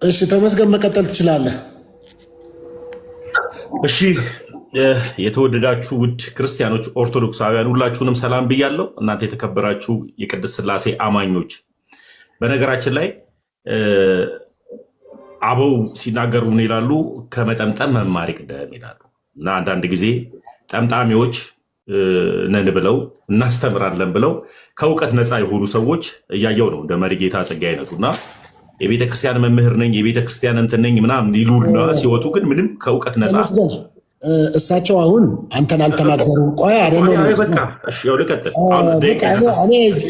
እሺ ተመስገን መቀጠል ትችላለህ። እሺ የተወደዳችሁ ውድ ክርስቲያኖች ኦርቶዶክሳውያን ሁላችሁንም ሰላም ብያለሁ። እናንተ የተከበራችሁ የቅድስት ሥላሴ አማኞች፣ በነገራችን ላይ አበው ሲናገሩ ምን ይላሉ? ከመጠምጠም መማር ይቅደም ይላሉ። እና አንዳንድ ጊዜ ጠምጣሚዎች ነን ብለው እናስተምራለን ብለው ከእውቀት ነፃ የሆኑ ሰዎች እያየው ነው። እንደ መሪጌታ ጽጌ አይነቱ እና የቤተክርስቲያን መምህር ነኝ የቤተክርስቲያን እንትን ነኝ ምናምን ይሉና ሲወጡ ግን ምንም ከእውቀት ነፃ። እሳቸው አሁን አንተን አልተናገሩም። ቆይ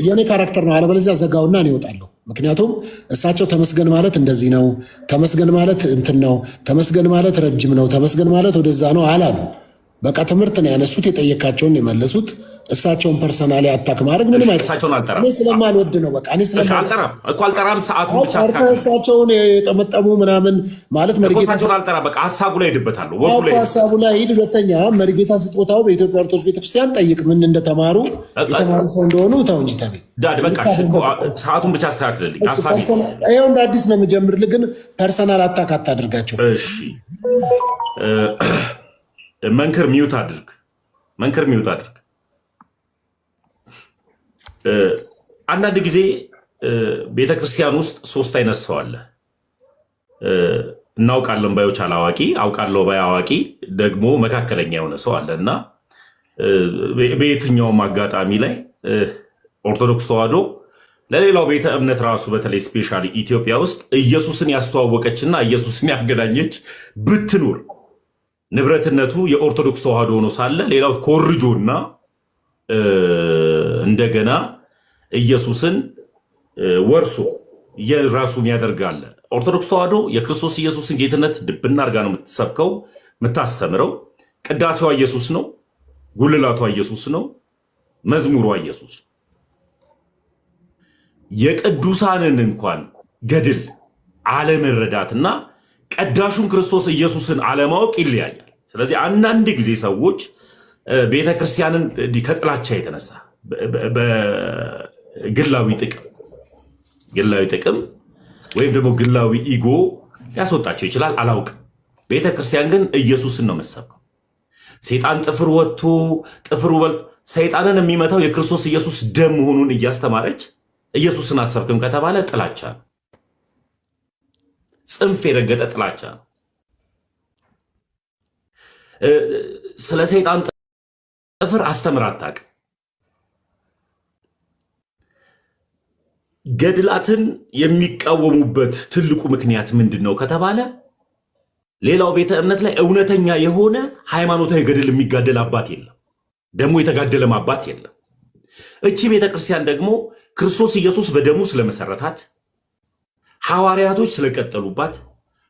የኔ ካራክተር ነው፣ አለበለዚያ ዘጋውና እኔ እወጣለሁ። ምክንያቱም እሳቸው ተመስገን ማለት እንደዚህ ነው፣ ተመስገን ማለት እንትን ነው፣ ተመስገን ማለት ረጅም ነው፣ ተመስገን ማለት ወደዛ ነው አላሉ። በቃ ትምህርት ነው ያነሱት፣ የጠየካቸውን የመለሱት። እሳቸውን ፐርሰናሊ አታክ ማድረግ ምንም እኔ ስለማልወድ ነው። በቃ እሳቸውን የጠመጠሙ ምናምን ማለት ሀሳቡ ላይ ሄድበታለሁ። ሀሳቡ ላይ ሂድ። ሁለተኛ መሪጌታ ስጦታው በኢትዮጵያ ኦርቶዶክስ ቤተክርስቲያን ጠይቅ፣ ምን እንደተማሩ የተማሩ ሰው እንደሆኑ ተው እንጂ ተቤ ሰዓቱን ብቻ አስተካክልልኝ። ይኸው እንደ አዲስ ነው የምጀምርልህ፣ ግን ፐርሰናል አታክ አታድርጋቸው። መንክር ሚዩት አድርግ፣ መንክር ሚዩት አድርግ። አንዳንድ ጊዜ ቤተክርስቲያን ውስጥ ሶስት አይነት ሰው አለ። እናውቃለን ባዮች አላዋቂ፣ አውቃለሁ ባይ አዋቂ፣ ደግሞ መካከለኛ የሆነ ሰው አለ እና በየትኛውም አጋጣሚ ላይ ኦርቶዶክስ ተዋሕዶ ለሌላው ቤተ እምነት ራሱ በተለይ ስፔሻሊ ኢትዮጵያ ውስጥ ኢየሱስን ያስተዋወቀችና ኢየሱስን ያገናኘች ብትኖር ንብረትነቱ የኦርቶዶክስ ተዋሕዶ ሆኖ ሳለ ሌላው ኮርጆና እንደገና ኢየሱስን ወርሶ የራሱን ያደርጋል። ኦርቶዶክስ ተዋሕዶ የክርስቶስ ኢየሱስን ጌትነት ድብና አድርጋ ነው የምትሰብከው የምታስተምረው። ቅዳሴዋ ኢየሱስ ነው፣ ጉልላቷ ኢየሱስ ነው፣ መዝሙሯ ኢየሱስ። የቅዱሳንን እንኳን ገድል አለመረዳትና ቀዳሹን ክርስቶስ ኢየሱስን አለማወቅ ይለያያል። ስለዚህ አንዳንድ ጊዜ ሰዎች ቤተክርስቲያንን ከጥላቻ የተነሳ በግላዊ ጥቅም ወይም ደግሞ ግላዊ ኢጎ ሊያስወጣቸው ይችላል፣ አላውቅም። ቤተክርስቲያን ግን ኢየሱስን ነው መሰብከው። ሰይጣን ጥፍር ወጥቶ ጥፍሩ በልቶ ሰይጣንን የሚመታው የክርስቶስ ኢየሱስ ደም መሆኑን እያስተማረች ኢየሱስን አሰብክም ከተባለ ጥላቻ ነው፣ ጽንፍ የረገጠ ጥላቻ ነው። ስለ ሰይጣን ጥፍር አስተምር አታውቅም። ገድላትን የሚቃወሙበት ትልቁ ምክንያት ምንድን ነው ከተባለ ሌላው ቤተ እምነት ላይ እውነተኛ የሆነ ሃይማኖታዊ ገድል የሚጋደል አባት የለም፣ ደግሞ የተጋደለም አባት የለም። እቺ ቤተክርስቲያን ደግሞ ክርስቶስ ኢየሱስ በደሙ ስለመሰረታት፣ ሐዋርያቶች ስለቀጠሉባት፣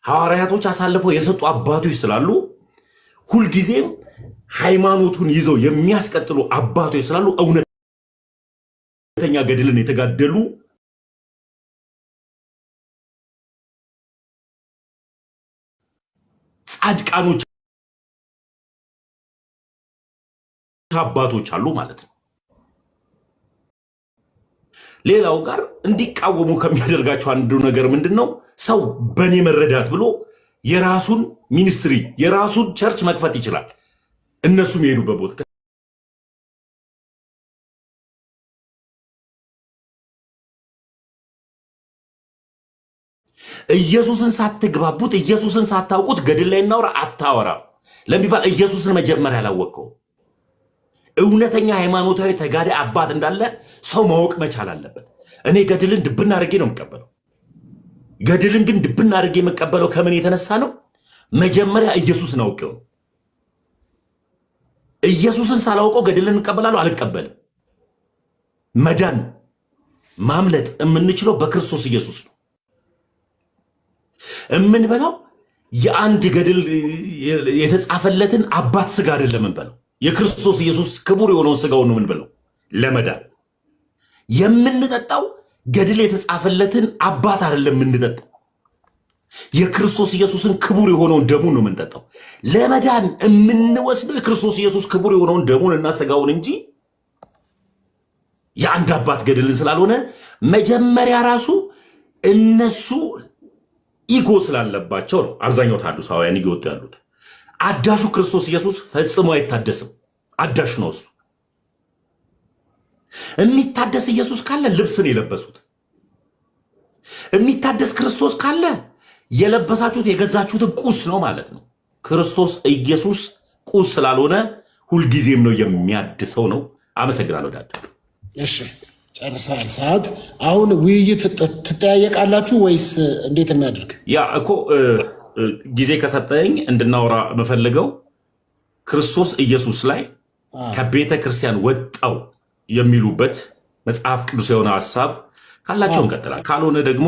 ሐዋርያቶች አሳልፈው የሰጡ አባቶች ስላሉ፣ ሁልጊዜም ሃይማኖቱን ይዘው የሚያስቀጥሉ አባቶች ስላሉ እውነተኛ ገድልን የተጋደሉ ጻድቃኖች አባቶች አሉ ማለት ነው። ሌላው ጋር እንዲቃወሙ ከሚያደርጋቸው አንዱ ነገር ምንድነው? ሰው በኔ መረዳት ብሎ የራሱን ሚኒስትሪ የራሱን ቸርች መክፈት ይችላል። እነሱም የሄዱበት ቦታ ኢየሱስን ሳትግባቡት ኢየሱስን ሳታውቁት ገድል ላይ እናውራ አታወራም ለሚባል ኢየሱስን መጀመሪያ ያላወቀው እውነተኛ ሃይማኖታዊ ተጋዳይ አባት እንዳለ ሰው ማወቅ መቻል አለበት። እኔ ገድልን ድብና አድርጌ ነው የምቀበለው። ገድልን ግን ድብና አድርጌ የምቀበለው ከምን የተነሳ ነው? መጀመሪያ ኢየሱስን አውቄው። ኢየሱስን ሳላውቀው ገድልን እንቀበላለሁ? አልቀበልም። መዳን ማምለጥ የምንችለው በክርስቶስ ኢየሱስ ነው። የምንበላው የአንድ ገድል የተጻፈለትን አባት ስጋ አይደለም የምንበላው፣ የክርስቶስ ኢየሱስ ክቡር የሆነውን ስጋውን ነው የምንበላው ለመዳን። የምንጠጣው ገድል የተጻፈለትን አባት አይደለም የምንጠጣው፣ የክርስቶስ ኢየሱስን ክቡር የሆነውን ደሙን ነው የምንጠጣው። ለመዳን የምንወስደው የክርስቶስ ኢየሱስ ክቡር የሆነውን ደሙን እና ስጋውን እንጂ የአንድ አባት ገድልን ስላልሆነ መጀመሪያ ራሱ እነሱ ኢጎ ስላለባቸው ነው አብዛኛው ተሐድሳውያን እየወጡ ያሉት። አዳሹ ክርስቶስ ኢየሱስ ፈጽሞ አይታደስም። አዳሽ ነው እሱ። የሚታደስ ኢየሱስ ካለ ልብስን የለበሱት፣ የሚታደስ ክርስቶስ ካለ የለበሳችሁት የገዛችሁትን ቁስ ነው ማለት ነው። ክርስቶስ ኢየሱስ ቁስ ስላልሆነ ሁልጊዜም ነው የሚያድሰው ነው። አመሰግናለሁ። ዳድ እሺ፣ ጨርሰሃል። ሰዓት አሁን ውይይት ትጠያየቃላችሁ ወይስ እንዴት እናድርግ? ያ እኮ ጊዜ ከሰጠኝ እንድናወራ የምፈልገው ክርስቶስ ኢየሱስ ላይ ከቤተ ክርስቲያን ወጣው የሚሉበት መጽሐፍ ቅዱስ የሆነ ሀሳብ ካላቸው እንቀጥላል። ካልሆነ ደግሞ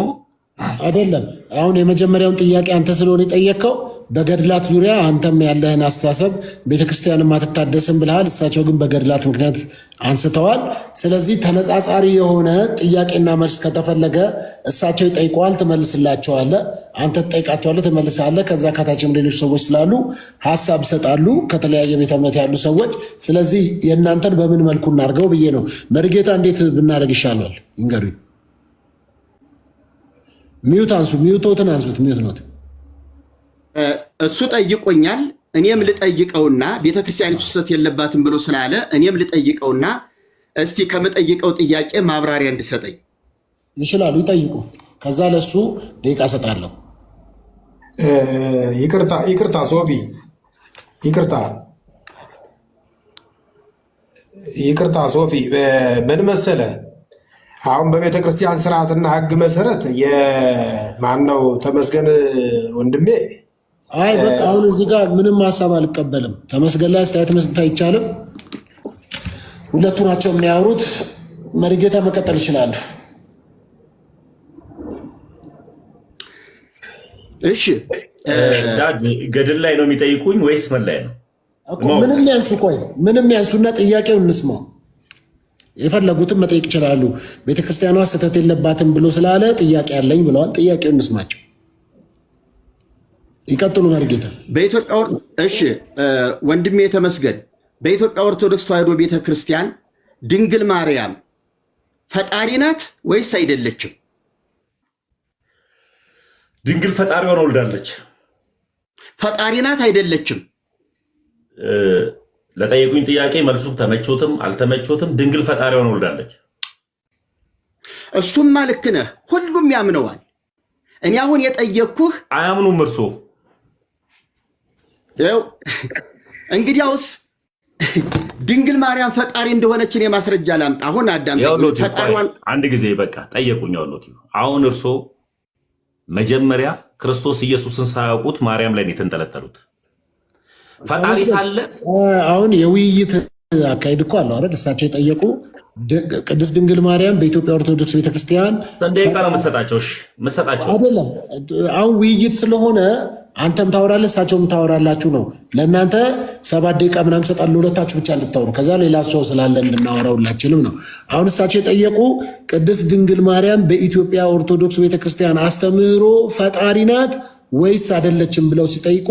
አይደለም። አሁን የመጀመሪያውን ጥያቄ አንተ ስለሆነ የጠየቅከው በገድላት ዙሪያ አንተም ያለህን አስተሳሰብ ቤተክርስቲያንም አትታደስም ብለሃል። እሳቸው ግን በገድላት ምክንያት አንስተዋል። ስለዚህ ተነጻጻሪ የሆነ ጥያቄና መልስ ከተፈለገ እሳቸው ይጠይቀዋል፣ ትመልስላቸዋለህ። አንተ ትጠይቃቸዋለህ፣ ትመልሳለህ። ከዛ ከታችም ሌሎች ሰዎች ስላሉ ሀሳብ ይሰጣሉ፣ ከተለያየ ቤተ እምነት ያሉ ሰዎች። ስለዚህ የእናንተን በምን መልኩ እናድርገው ብዬ ነው። መርጌታ እንዴት ብናደርግ ይሻላል ይንገሩኝ። ሚዩት አንሱ፣ ሚዩቶትን አንሱት። ሚዩት ኖት። እሱ ጠይቆኛል። እኔም ልጠይቀውና ቤተክርስቲያኒቱ ስህተት የለባትም ብሎ ስላለ እኔም ልጠይቀውና እስቲ ከምጠይቀው ጥያቄ ማብራሪያ እንድሰጠኝ ይችላሉ። ይጠይቁ። ከዛ ለሱ ደቂቃ እሰጣለሁ። ይቅርታ ሶፊ፣ ይቅርታ ሶፊ። ምን መሰለ፣ አሁን በቤተ ክርስቲያን ስርዓትና ሕግ መሰረት የማነው ተመስገን ወንድሜ፣ አይ በቃ አሁን እዚህ ጋር ምንም ሀሳብ አልቀበልም። ተመስገን ላይ አስተያየት መስጠት አይቻልም። ሁለቱ ናቸው የሚያወሩት። መርጌታ መቀጠል ይችላሉ። እሺ፣ ገድል ላይ ነው የሚጠይቁኝ ወይስ ምን ላይ ነው? ምንም ያንሱ። ቆይ ምንም ያንሱና ጥያቄውን እንስማው። የፈለጉትን መጠየቅ ይችላሉ። ቤተክርስቲያኗ ስህተት የለባትም ብሎ ስላለ ጥያቄ ያለኝ ብለዋል። ጥያቄውን እንስማቸው። ይቀጥሉ መርጌታ። እሺ ወንድሜ ተመስገን፣ በኢትዮጵያ ኦርቶዶክስ ተዋሕዶ ቤተክርስቲያን ድንግል ማርያም ፈጣሪ ናት ወይስ አይደለችም? ድንግል ፈጣሪዋን ወልዳለች። ፈጣሪ ናት አይደለችም? ለጠየቁኝ ጥያቄ መልሱ ተመቾትም አልተመቾትም ድንግል ፈጣሪዋን ወልዳለች። እሱማ ልክ ነህ፣ ሁሉም ያምነዋል። እኔ አሁን የጠየቅኩህ አያምኑም እርሶ። ይኸው እንግዲያውስ ድንግል ማርያም ፈጣሪ እንደሆነች እኔ ማስረጃ ላምጣ። አሁን አዳም ፈጣሪዋን አንድ ጊዜ በቃ ጠየቁኝ። ያሉት አሁን እርሶ መጀመሪያ ክርስቶስ ኢየሱስን ሳያውቁት ማርያም ላይ ነው የተንጠለጠሉት። ፈጣሪ ሳለ አሁን የውይይት አካሄድ እኮ አለው አይደል? እሳቸው የጠየቁ ቅድስት ድንግል ማርያም በኢትዮጵያ ኦርቶዶክስ ቤተክርስቲያን ደቂቃ ነው መሰጣቸው። መሰጣቸው አይደለም። አሁን ውይይት ስለሆነ አንተም ታወራለህ፣ እሳቸውም ታወራላችሁ ነው። ለእናንተ 7 ደቂቃ ምናምን ሰጣለሁ፣ ሁለታችሁ ብቻ እንድታወሩ። ከዛ ሌላ ሰው ስላለ እንድናወራ ሁላችንም ነው። አሁን እሳቸው የጠየቁ ቅድስት ድንግል ማርያም በኢትዮጵያ ኦርቶዶክስ ቤተክርስቲያን አስተምህሮ ፈጣሪ ናት ወይስ አይደለችም ብለው ሲጠይቁ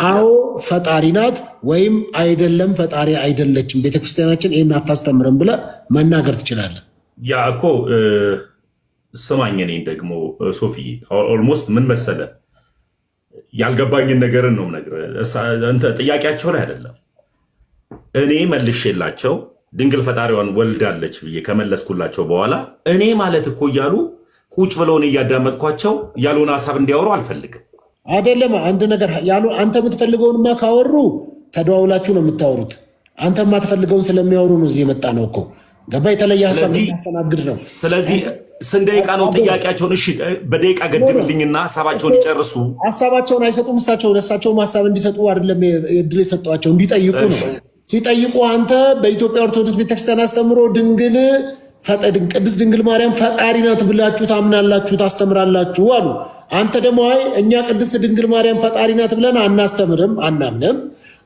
አዎ ፈጣሪ ናት ወይም አይደለም ፈጣሪ አይደለችም፣ ቤተክርስቲያናችን ይህን አታስተምርም ብለህ መናገር ትችላለህ። ያ እኮ ስማኝ፣ እኔ ደግሞ ሶፊ ኦልሞስት ምን መሰለ ያልገባኝን ነገርን ነው የምነግርህ። ጥያቄያቸው ላይ አይደለም እኔ መልሼላቸው ድንግል ፈጣሪዋን ወልዳለች ብዬ ከመለስኩላቸው በኋላ እኔ ማለት እኮ እያሉ ቁጭ ብለው እኔ እያዳመጥኳቸው ያልሆነ ሀሳብ እንዲያወሩ አልፈልግም። አይደለም አንድ ነገር ያሉ አንተ የምትፈልገውንማ ካወሩ ተደዋውላችሁ ነው የምታወሩት። አንተ የማትፈልገውን ስለሚያወሩ ነው እዚህ የመጣ ነው እኮ ገባ። የተለየ ሀሳብ የሚያስተናግድ ነው። ስለዚህ ስንት ደቂቃ ነው ጥያቄያቸውን? እሺ በደቂቃ ገድብልኝና ሀሳባቸውን ይጨርሱ። ሀሳባቸውን አይሰጡም። እሳቸውም ሀሳብ እንዲሰጡ አይደለም እድል የሰጧቸው፣ እንዲጠይቁ ነው። ሲጠይቁ አንተ በኢትዮጵያ ኦርቶዶክስ ቤተክርስቲያን አስተምሮ ቅድስት ድንግል ማርያም ፈጣሪ ናት ብላችሁ ታምናላችሁ፣ ታስተምራላችሁ አሉ። አንተ ደግሞ አይ እኛ ቅድስት ድንግል ማርያም ፈጣሪ ናት ብለን አናስተምርም፣ አናምንም።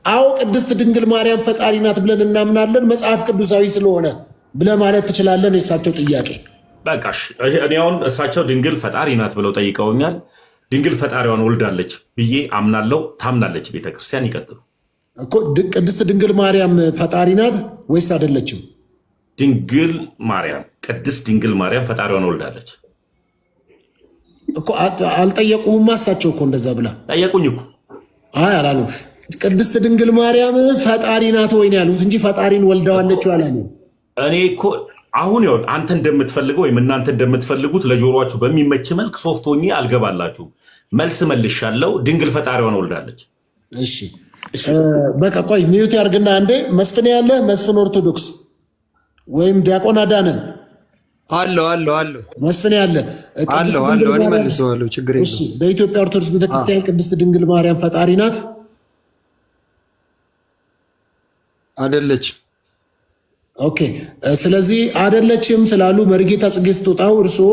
አዎ ቅድስት ድንግል ማርያም ፈጣሪ ናት ብለን እናምናለን፣ መጽሐፍ ቅዱሳዊ ስለሆነ ብለህ ማለት ትችላለህ። የእሳቸው ጥያቄ በቃሽ። እኔ አሁን እሳቸው ድንግል ፈጣሪ ናት ብለው ጠይቀውኛል። ድንግል ፈጣሪዋን ወልዳለች ብዬ አምናለሁ። ታምናለች ቤተክርስቲያን። ይቀጥሉ። ቅድስት ድንግል ማርያም ፈጣሪ ናት ወይስ አይደለችም? ድንግል ማርያም ቅድስት ድንግል ማርያም ፈጣሪዋን ወልዳለች። እኮ አልጠየቁም። እሳቸው እኮ እንደዛ ብላ ጠየቁኝ እኮ። አይ አላሉ። ቅድስት ድንግል ማርያም ፈጣሪ ናት ወይ ነው ያሉት እንጂ ፈጣሪን ወልደዋለች አላሉ። እኔ እኮ አሁን ይኸውልህ አንተ እንደምትፈልገው ወይም እናንተ እንደምትፈልጉት ለጆሮአችሁ በሚመች መልክ ሶፍት ሆኜ አልገባላችሁ። መልስ መልሻለሁ። ድንግል ፈጣሪዋን ወልዳለች። እሺ በቃ ቆይ ሚዩት ያርግና አንዴ መስፍን ያለ መስፍን ኦርቶዶክስ ወይም ዲያቆን አዳነ አለው መስፍን ያለ አለው እኔ መልሰዋለሁ። ችግር የለም። እሺ በኢትዮጵያ ኦርቶዶክስ ቤተክርስቲያን ቅድስት ድንግል ማርያም ፈጣሪ ናት አይደለች? ኦኬ ስለዚህ አይደለችም ስላሉ መርጌታ ጽጌ ስትወጣው እርስዎ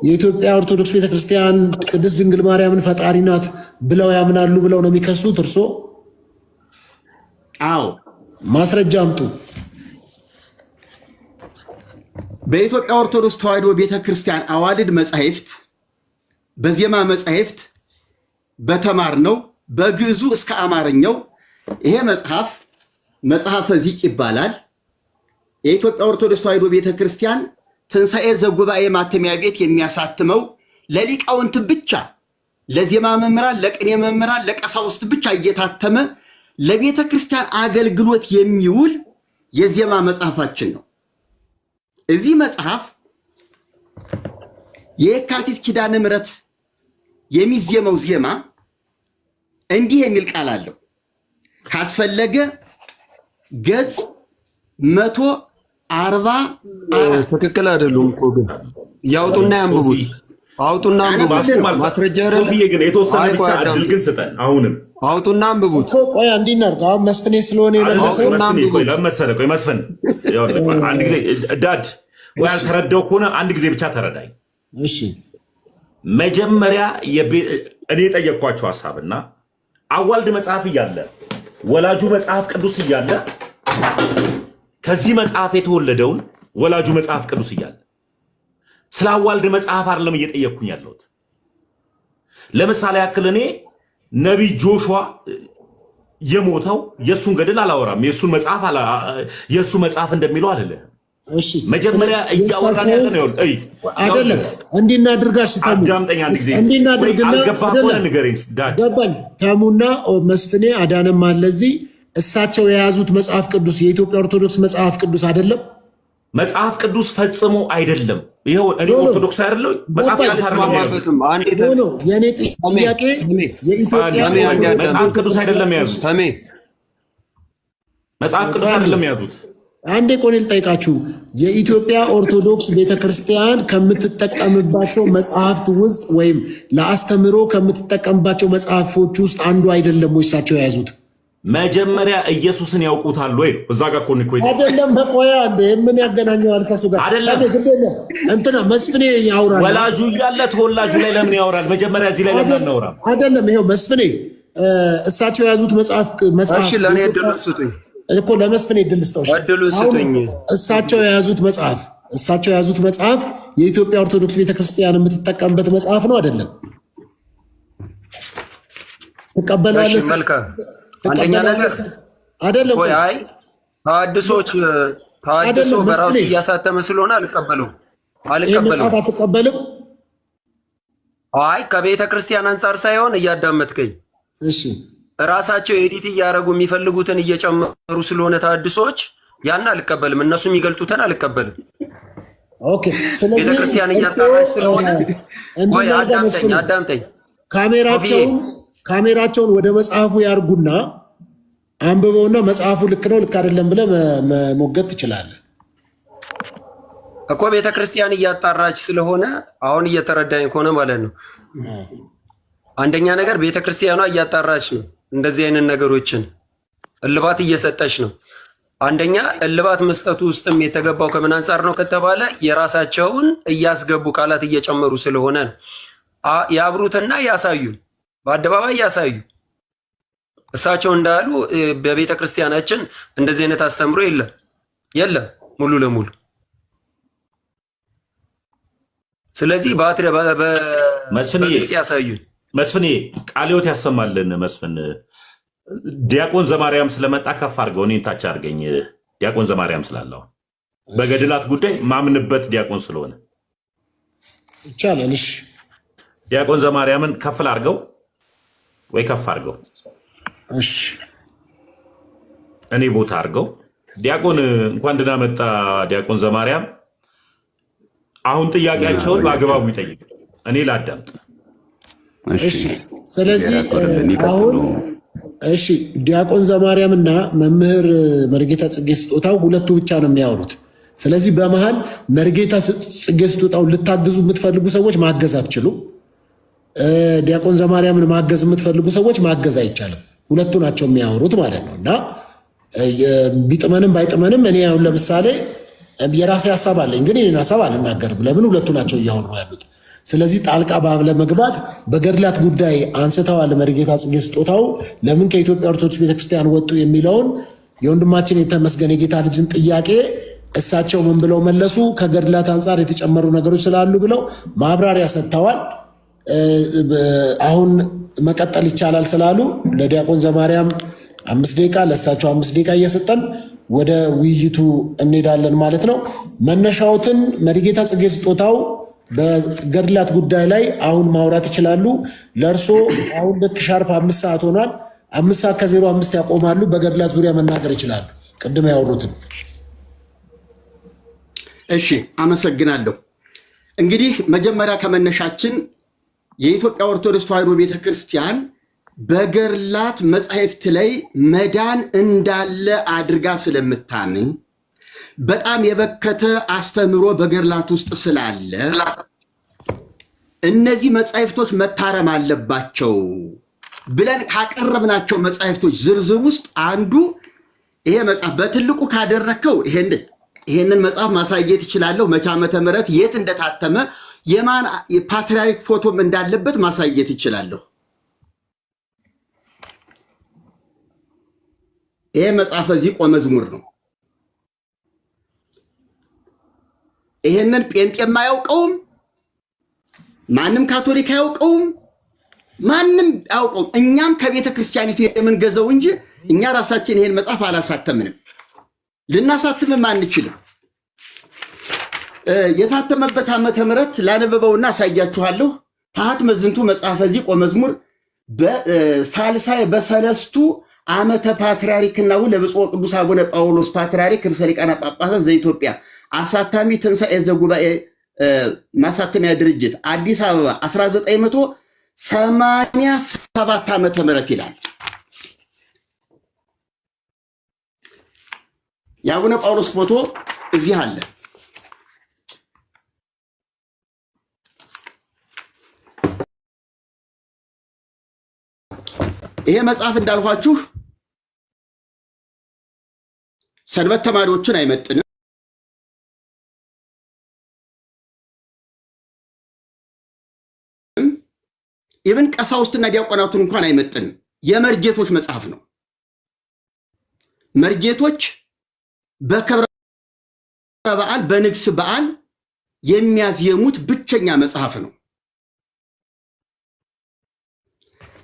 የኢትዮጵያ ኦርቶዶክስ ቤተክርስቲያን ቅድስት ድንግል ማርያምን ፈጣሪ ናት ብለው ያምናሉ ብለው ነው የሚከሱት እርስዎ? አዎ ማስረጃ አምጡ። በኢትዮጵያ ኦርቶዶክስ ተዋሕዶ ቤተክርስቲያን አዋልድ መጻሕፍት፣ በዜማ መጻሕፍት በተማርነው በግዕዙ እስከ አማርኛው ይሄ መጽሐፈ ዚቅ ይባላል። የኢትዮጵያ ኦርቶዶክስ ተዋሕዶ ቤተክርስቲያን ትንሣኤ ዘጉባኤ ማተሚያ ቤት የሚያሳትመው ለሊቃውንት ብቻ፣ ለዜማ መምህራን፣ ለቅኔ መምህራን፣ ለቀሳውስት ብቻ እየታተመ ለቤተ ክርስቲያን አገልግሎት የሚውል የዜማ መጽሐፋችን ነው። እዚህ መጽሐፍ የካቲት ኪዳነ ምሕረት የሚዜመው ዜማ እንዲህ የሚል ቃል አለው። ካስፈለገ ገጽ 144 ትክክል አይደሉም እኮ ግን ያውጡና ያንብቡት። አውጡና አንብቡት። ማስረጃ አይደል? ግን የተወሰነ ብቻ እድል ግን ስጠን። አሁንም አውጡና አንብቡት። ቆይ አንዴ እናድርግ። አሁን መስፍኔ ስለሆነ የመለሰው ለመሰለ ቆይ መስፍን አንድ ጊዜ ዳድ ወይ አልተረዳው ከሆነ አንድ ጊዜ ብቻ ተረዳኝ። እሺ መጀመሪያ እኔ የጠየቅኳቸው ሐሳብና አዋልድ መጽሐፍ እያለ ወላጁ መጽሐፍ ቅዱስ እያለ ከዚህ መጽሐፍ የተወለደውን ወላጁ መጽሐፍ ቅዱስ እያለ ስለ አዋልድ መጽሐፍ አይደለም እየጠየቅኩኝ ያለሁት። ለምሳሌ ያክል እኔ ነቢይ ጆሹዋ የሞተው የእሱን ገድል አላወራም። የእሱ መጽሐፍ እንደሚለው አይደለም። እሺ መጀመሪያ እያወራን ያለ ነው። አይደለም እንዲናድርጋሽ አዳምጠኝ አንድ ጊዜ እንዲናድርግና አልገባህ ከሆነ ንገረኝ። ዳድ ገባኝ። ታሙና መስፍኔ አዳነም አለ እዚህ እሳቸው የያዙት መጽሐፍ ቅዱስ የኢትዮጵያ ኦርቶዶክስ መጽሐፍ ቅዱስ አይደለም። መጽሐፍ ቅዱስ ፈጽሞ አይደለም። ይኸው እኔ ኦርቶዶክስ አይደለም መጽሐፍ ቅዱስ አይደለም። የኔ ጥያቄ የኢትዮጵያ መጽሐፍ ቅዱስ አይደለም ያዙት። መጽሐፍ ቅዱስ አይደለም ያዙት። አንዴ ቆኔ ልጠይቃችሁ። የኢትዮጵያ ኦርቶዶክስ ቤተክርስቲያን ከምትጠቀምባቸው መጽሐፍት ውስጥ ወይም ለአስተምህሮ ከምትጠቀምባቸው መጽሐፎች ውስጥ አንዱ አይደለም ወይ እሳቸው የያዙት? መጀመሪያ ኢየሱስን ያውቁታል ወይ? እዛ ጋር እኮ አይደለም። በቆያ እንደ ምን ያገናኘዋል ከሱ ጋር? አይደለም እንትና መስፍኔ ያውራል። ወላጁ እያለ ተወላጁ ላይ ለምን ያወራል? መጀመሪያ እዚህ ላይ ለምን እናወራ? አይደለም። ይሄው መስፍኔ እሳቸው የያዙት መጽሐፍ እሺ፣ ለኔ እድል ስጡኝ እኮ ለመስፍኔ እድል ስጠው። እድል ስጡኝ። እሳቸው የያዙት መጽሐፍ የኢትዮጵያ ኦርቶዶክስ ቤተክርስቲያን የምትጠቀምበት መጽሐፍ ነው አይደለም? ተቀበላለህ? መልካም አንደኛ ነገር አይደለም። ወይ አይ ታድሶ በራሱ እያሳተመ ስለሆነ አልቀበለው። አትቀበልም? አይ ከቤተ ክርስቲያን አንጻር ሳይሆን እያዳመጥከኝ። እሺ ራሳቸው ኤዲት እያደረጉ የሚፈልጉትን እየጨመሩ ስለሆነ ታድሶች ያን አልቀበልም። እነሱ የሚገልጡትን አልቀበልም። ኦኬ። ስለዚህ ቤተ ክርስቲያን እያጣራች ስለሆነ ወይ አዳምጠኝ። ካሜራቸውን ወደ መጽሐፉ ያርጉና አንብበውና መጽሐፉ ልክ ነው ልክ አይደለም ብለህ መሞገት ትችላለህ እኮ። ቤተ ክርስቲያን እያጣራች ስለሆነ አሁን እየተረዳኝ ከሆነ ማለት ነው። አንደኛ ነገር ቤተ ክርስቲያኗ እያጣራች ነው። እንደዚህ አይነት ነገሮችን እልባት እየሰጠች ነው። አንደኛ እልባት መስጠቱ ውስጥም የተገባው ከምን አንጻር ነው ከተባለ የራሳቸውን እያስገቡ ቃላት እየጨመሩ ስለሆነ ነው። ያብሩትና ያሳዩን፣ በአደባባይ ያሳዩ። እሳቸው እንዳሉ በቤተ ክርስቲያናችን እንደዚህ አይነት አስተምሮ የለም ሙሉ ለሙሉ። ስለዚህ በግልጽ ያሳዩን። መስፍኔ ቃለ ሕይወት ያሰማልን። መስፍን ዲያቆን ዘማርያም ስለመጣ ከፍ አድርገው እኔን ታች አድርገኝ። ዲያቆን ዘማርያም ስላለው በገድላት ጉዳይ ማምንበት ዲያቆን ስለሆነ ይቻላል። እሺ ዲያቆን ዘማርያምን ከፍል አድርገው ወይ ከፍ አድርገው። እሺ እኔ ቦታ አድርገው። ዲያቆን እንኳን ደህና መጣ ዲያቆን ዘማርያም። አሁን ጥያቄያቸውን በአግባቡ ይጠይቅ፣ እኔ ላዳምጥ። እሺ ስለዚህ አሁን እሺ ዲያቆን ዘማርያምና መምህር መርጌታ ጽጌ ስጦታው ሁለቱ ብቻ ነው የሚያወሩት። ስለዚህ በመሃል መርጌታ ጽጌ ስጦታው ልታግዙ የምትፈልጉ ሰዎች ማገዝ አትችሉም። ዲያቆን ዘማርያምን ማገዝ የምትፈልጉ ሰዎች ማገዝ አይቻልም። ሁለቱ ናቸው የሚያወሩት ማለት ነው። እና ቢጥመንም ባይጥመንም እኔ አሁን ለምሳሌ የራሴ ሀሳብ አለኝ፣ ግን የኔን ሀሳብ አልናገርም። ለምን? ሁለቱ ናቸው እያወሩ ያሉት። ስለዚህ ጣልቃ ባለመግባት በገድላት ጉዳይ አንስተዋል መርጌታ ጽጌ ስጦታው ለምን ከኢትዮጵያ ኦርቶዶክስ ቤተክርስቲያን ወጡ የሚለውን የወንድማችን የተመስገን የጌታ ልጅን ጥያቄ እሳቸው ምን ብለው መለሱ? ከገድላት አንጻር የተጨመሩ ነገሮች ስላሉ ብለው ማብራሪያ ሰጥተዋል። አሁን መቀጠል ይቻላል ስላሉ ለዲያቆን ዘማርያም 5 ደቂቃ ለእሳቸው 5 ደቂቃ እየሰጠን ወደ ውይይቱ እንሄዳለን ማለት ነው። መነሻዎትን መርጌታ ጽጌ ስጦታው በገድላት ጉዳይ ላይ አሁን ማውራት ይችላሉ። ለእርሶ አሁን ልክ ሻርፕ 5 ሰዓት ሆኗል። 5 ሰዓት ከ05 ያቆማሉ። በገድላት ዙሪያ መናገር ይችላሉ፣ ቅድም ያወሩትን። እሺ አመሰግናለሁ። እንግዲህ መጀመሪያ ከመነሻችን የኢትዮጵያ ኦርቶዶክስ ተዋሕዶ ቤተክርስቲያን በገድላት መጻሕፍት ላይ መዳን እንዳለ አድርጋ ስለምታምን በጣም የበከተ አስተምሮ በገድላት ውስጥ ስላለ እነዚህ መጻሕፍቶች መታረም አለባቸው ብለን ካቀረብናቸው መጻሕፍቶች ዝርዝር ውስጥ አንዱ ይሄ መጽሐፍ በትልቁ ካደረከው ይሄንን መጽሐፍ ማሳየት ይችላለሁ። መቼ ዓመተ ምህረት የት እንደታተመ የማን የፓትርያርክ ፎቶም እንዳለበት ማሳየት ይችላለሁ። ይሄ መጽሐፍ እዚህ ቆመ መዝሙር ነው። ይሄንን ጴንጤም አያውቀውም፣ ማንም ካቶሊክ አያውቀውም፣ ማንም አያውቀውም። እኛም ከቤተ ክርስቲያኒቱ የምንገዛው እንጂ እኛ ራሳችን ይሄን መጽሐፍ አላሳተምንም፣ ልናሳትምም አንችልም። የታተመበት ዓመተ ምህረት ላነበበውና አሳያችኋለሁ። ታህትመ ዝንቱ መጽሐፈ እዚህ ቆመ መዝሙር በሳልሳይ በሰለስቱ ዓመተ ፓትርያርክናው ለብፁዕ ቅዱስ አቡነ ጳውሎስ ፓትርያርክ ርዕሰ ሊቃነ ጳጳሳት ዘኢትዮጵያ አሳታሚ ትንሣኤ ዘጉባኤ ማሳተሚያ ድርጅት አዲስ አበባ 1987 ዓመተ ምህረት ይላል። የአቡነ ጳውሎስ ፎቶ እዚህ አለ። ይሄ መጽሐፍ እንዳልኳችሁ ሰንበት ተማሪዎችን አይመጥንም። ኢብን ቀሳውስትና ዲያቆናቱን እንኳን አይመጥንም። የመርጌቶች መጽሐፍ ነው። መርጌቶች በክብረ በዓል በንግስ በዓል የሚያዝየሙት ብቸኛ መጽሐፍ ነው።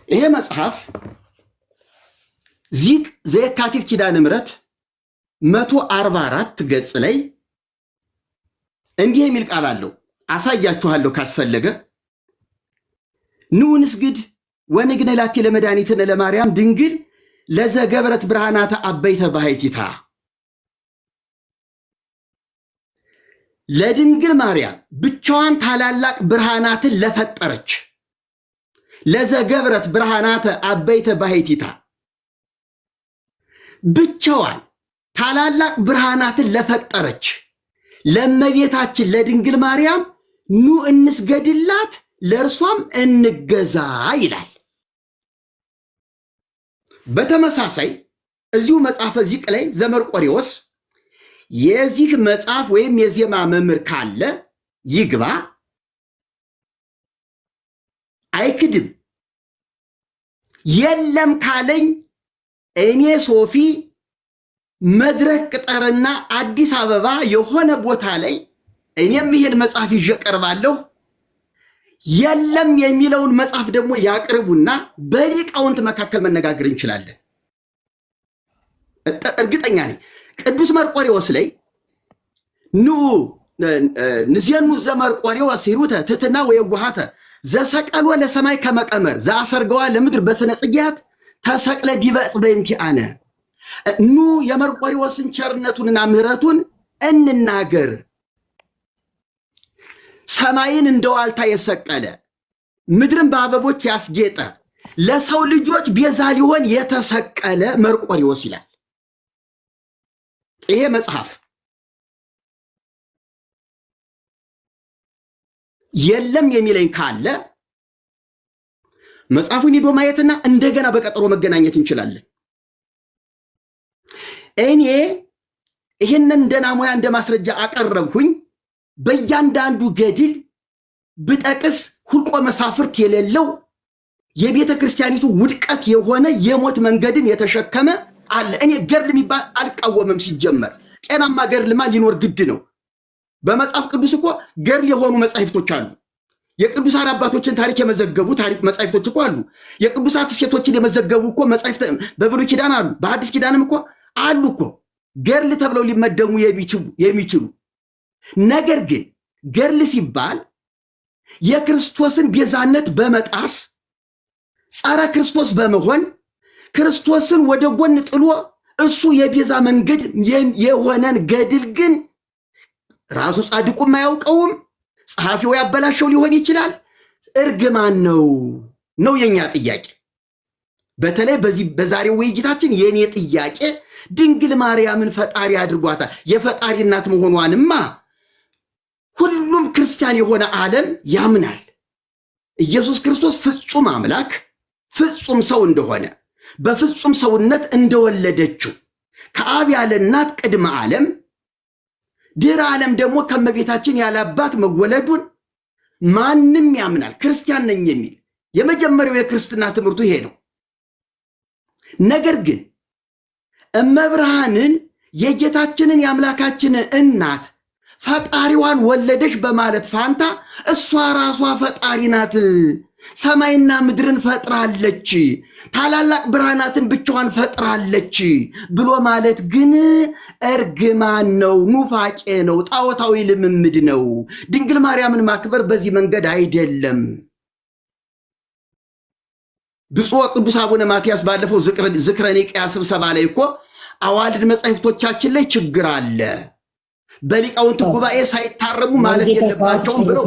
ይሄ መጽሐፍ ዚቅ ዘየካቲት ኪዳነ ምህረት 144 ገጽ ላይ እንዲህ የሚል ቃል አለው። አሳያችኋለሁ ካስፈለገ። ኑ ንስግድ ወንግነላቲ ለመድኃኒትነ ለማርያም ድንግል ለዘገብረት ብርሃናተ አበይተ ባሕቲታ። ለድንግል ማርያም ብቻዋን ታላላቅ ብርሃናትን ለፈጠረች ለዘገብረት ብርሃናተ አበይተ ባሕቲታ ብቻዋን ታላላቅ ብርሃናትን ለፈጠረች ለእመቤታችን ለድንግል ማርያም ኑ እንስገድላት ለእርሷም እንገዛ ይላል። በተመሳሳይ እዚሁ መጽሐፈ ዚቅ ላይ ዘመርቆሬዎስ የዚህ መጽሐፍ ወይም የዜማ መምህር ካለ ይግባ፣ አይክድም። የለም ካለኝ እኔ ሶፊ መድረክ ቅጠርና አዲስ አበባ የሆነ ቦታ ላይ እኔም ይሄን መጽሐፍ ይዤ ቀርባለሁ። የለም የሚለውን መጽሐፍ ደግሞ ያቅርቡና በሊቃውንት መካከል መነጋገር እንችላለን። እርግጠኛ ነኝ ቅዱስ መርቆሬዎስ ላይ ኑ ንዜኑ ዘመርቆሬዎስ ሂሩተ ትሕትና ወየዋሃተ ዘሰቀሎ ለሰማይ ከመቀመር ዘአሰርገዋ ለምድር በስነ ጽጌያት ተሰቅለ ዲበ ዕፅ በእንቲአነ። ኑ የመርቆሬዎስን ቸርነቱንና ምሕረቱን እንናገር። ሰማይን እንደ ዋልታ የሰቀለ ምድርን በአበቦች ያስጌጠ ለሰው ልጆች ቤዛ ሊሆን የተሰቀለ መርቆሬዎስ ይላል ይሄ መጽሐፍ። የለም የሚለኝ ካለ መጽሐፉን ሄዶ ማየትና እንደገና በቀጠሮ መገናኘት እንችላለን። እኔ ይህንን እንደ ናሙና እንደ ማስረጃ አቀረብኩኝ። በእያንዳንዱ ገድል ብጠቅስ ሁልቆ መሳፍርት የሌለው የቤተ ክርስቲያኒቱ ውድቀት የሆነ የሞት መንገድን የተሸከመ አለ። እኔ ገድል የሚባል አልቃወምም። ሲጀመር ጤናማ ገድልማ ሊኖር ግድ ነው። በመጽሐፍ ቅዱስ እኮ ገድል የሆኑ መጻሕፍቶች አሉ። የቅዱሳን አባቶችን ታሪክ የመዘገቡ መጻሕፍቶች እኮ አሉ። የቅዱሳት ሴቶችን የመዘገቡ እኮ መጻሕፍት በብሉይ ኪዳን አሉ። በአዲስ ኪዳንም እኮ አሉ እኮ ገድል ተብለው ሊመደሙ የሚችሉ። ነገር ግን ገድል ሲባል የክርስቶስን ቤዛነት በመጣስ ጸረ ክርስቶስ በመሆን ክርስቶስን ወደ ጎን ጥሎ እሱ የቤዛ መንገድ የሆነን ገድል ግን ራሱ ጻድቁም አያውቀውም፣ ጸሐፊው ያበላሸው ሊሆን ይችላል። እርግማን ነው የኛ ጥያቄ። በተለይ በዛሬው ውይይታችን የኔ ጥያቄ ድንግል ማርያምን ፈጣሪ አድርጓታል። የፈጣሪ እናት መሆኗንማ ሁሉም ክርስቲያን የሆነ ዓለም ያምናል። ኢየሱስ ክርስቶስ ፍጹም አምላክ ፍጹም ሰው እንደሆነ በፍጹም ሰውነት እንደወለደችው ከአብ ያለ እናት ቅድመ ዓለም ድህረ ዓለም ደግሞ ከመቤታችን ያለ አባት መወለዱን ማንም ያምናል። ክርስቲያን ነኝ የሚል የመጀመሪያው የክርስትና ትምህርቱ ይሄ ነው። ነገር ግን እመብርሃንን የጌታችንን የአምላካችንን እናት ፈጣሪዋን ወለደች በማለት ፋንታ እሷ ራሷ ፈጣሪ ናት፣ ሰማይና ምድርን ፈጥራለች፣ ታላላቅ ብርሃናትን ብቻዋን ፈጥራለች ብሎ ማለት ግን እርግማን ነው፣ ኑፋቄ ነው፣ ጣዖታዊ ልምምድ ነው። ድንግል ማርያምን ማክበር በዚህ መንገድ አይደለም። ብፁዕ ቅዱስ አቡነ ማትያስ ባለፈው ዝክረ ኒቅያ ስብሰባ ላይ እኮ አዋልድ መጻሕፍቶቻችን ላይ ችግር አለ፣ በሊቃውንት ጉባኤ ሳይታረሙ ማለት የለባቸውም ብለው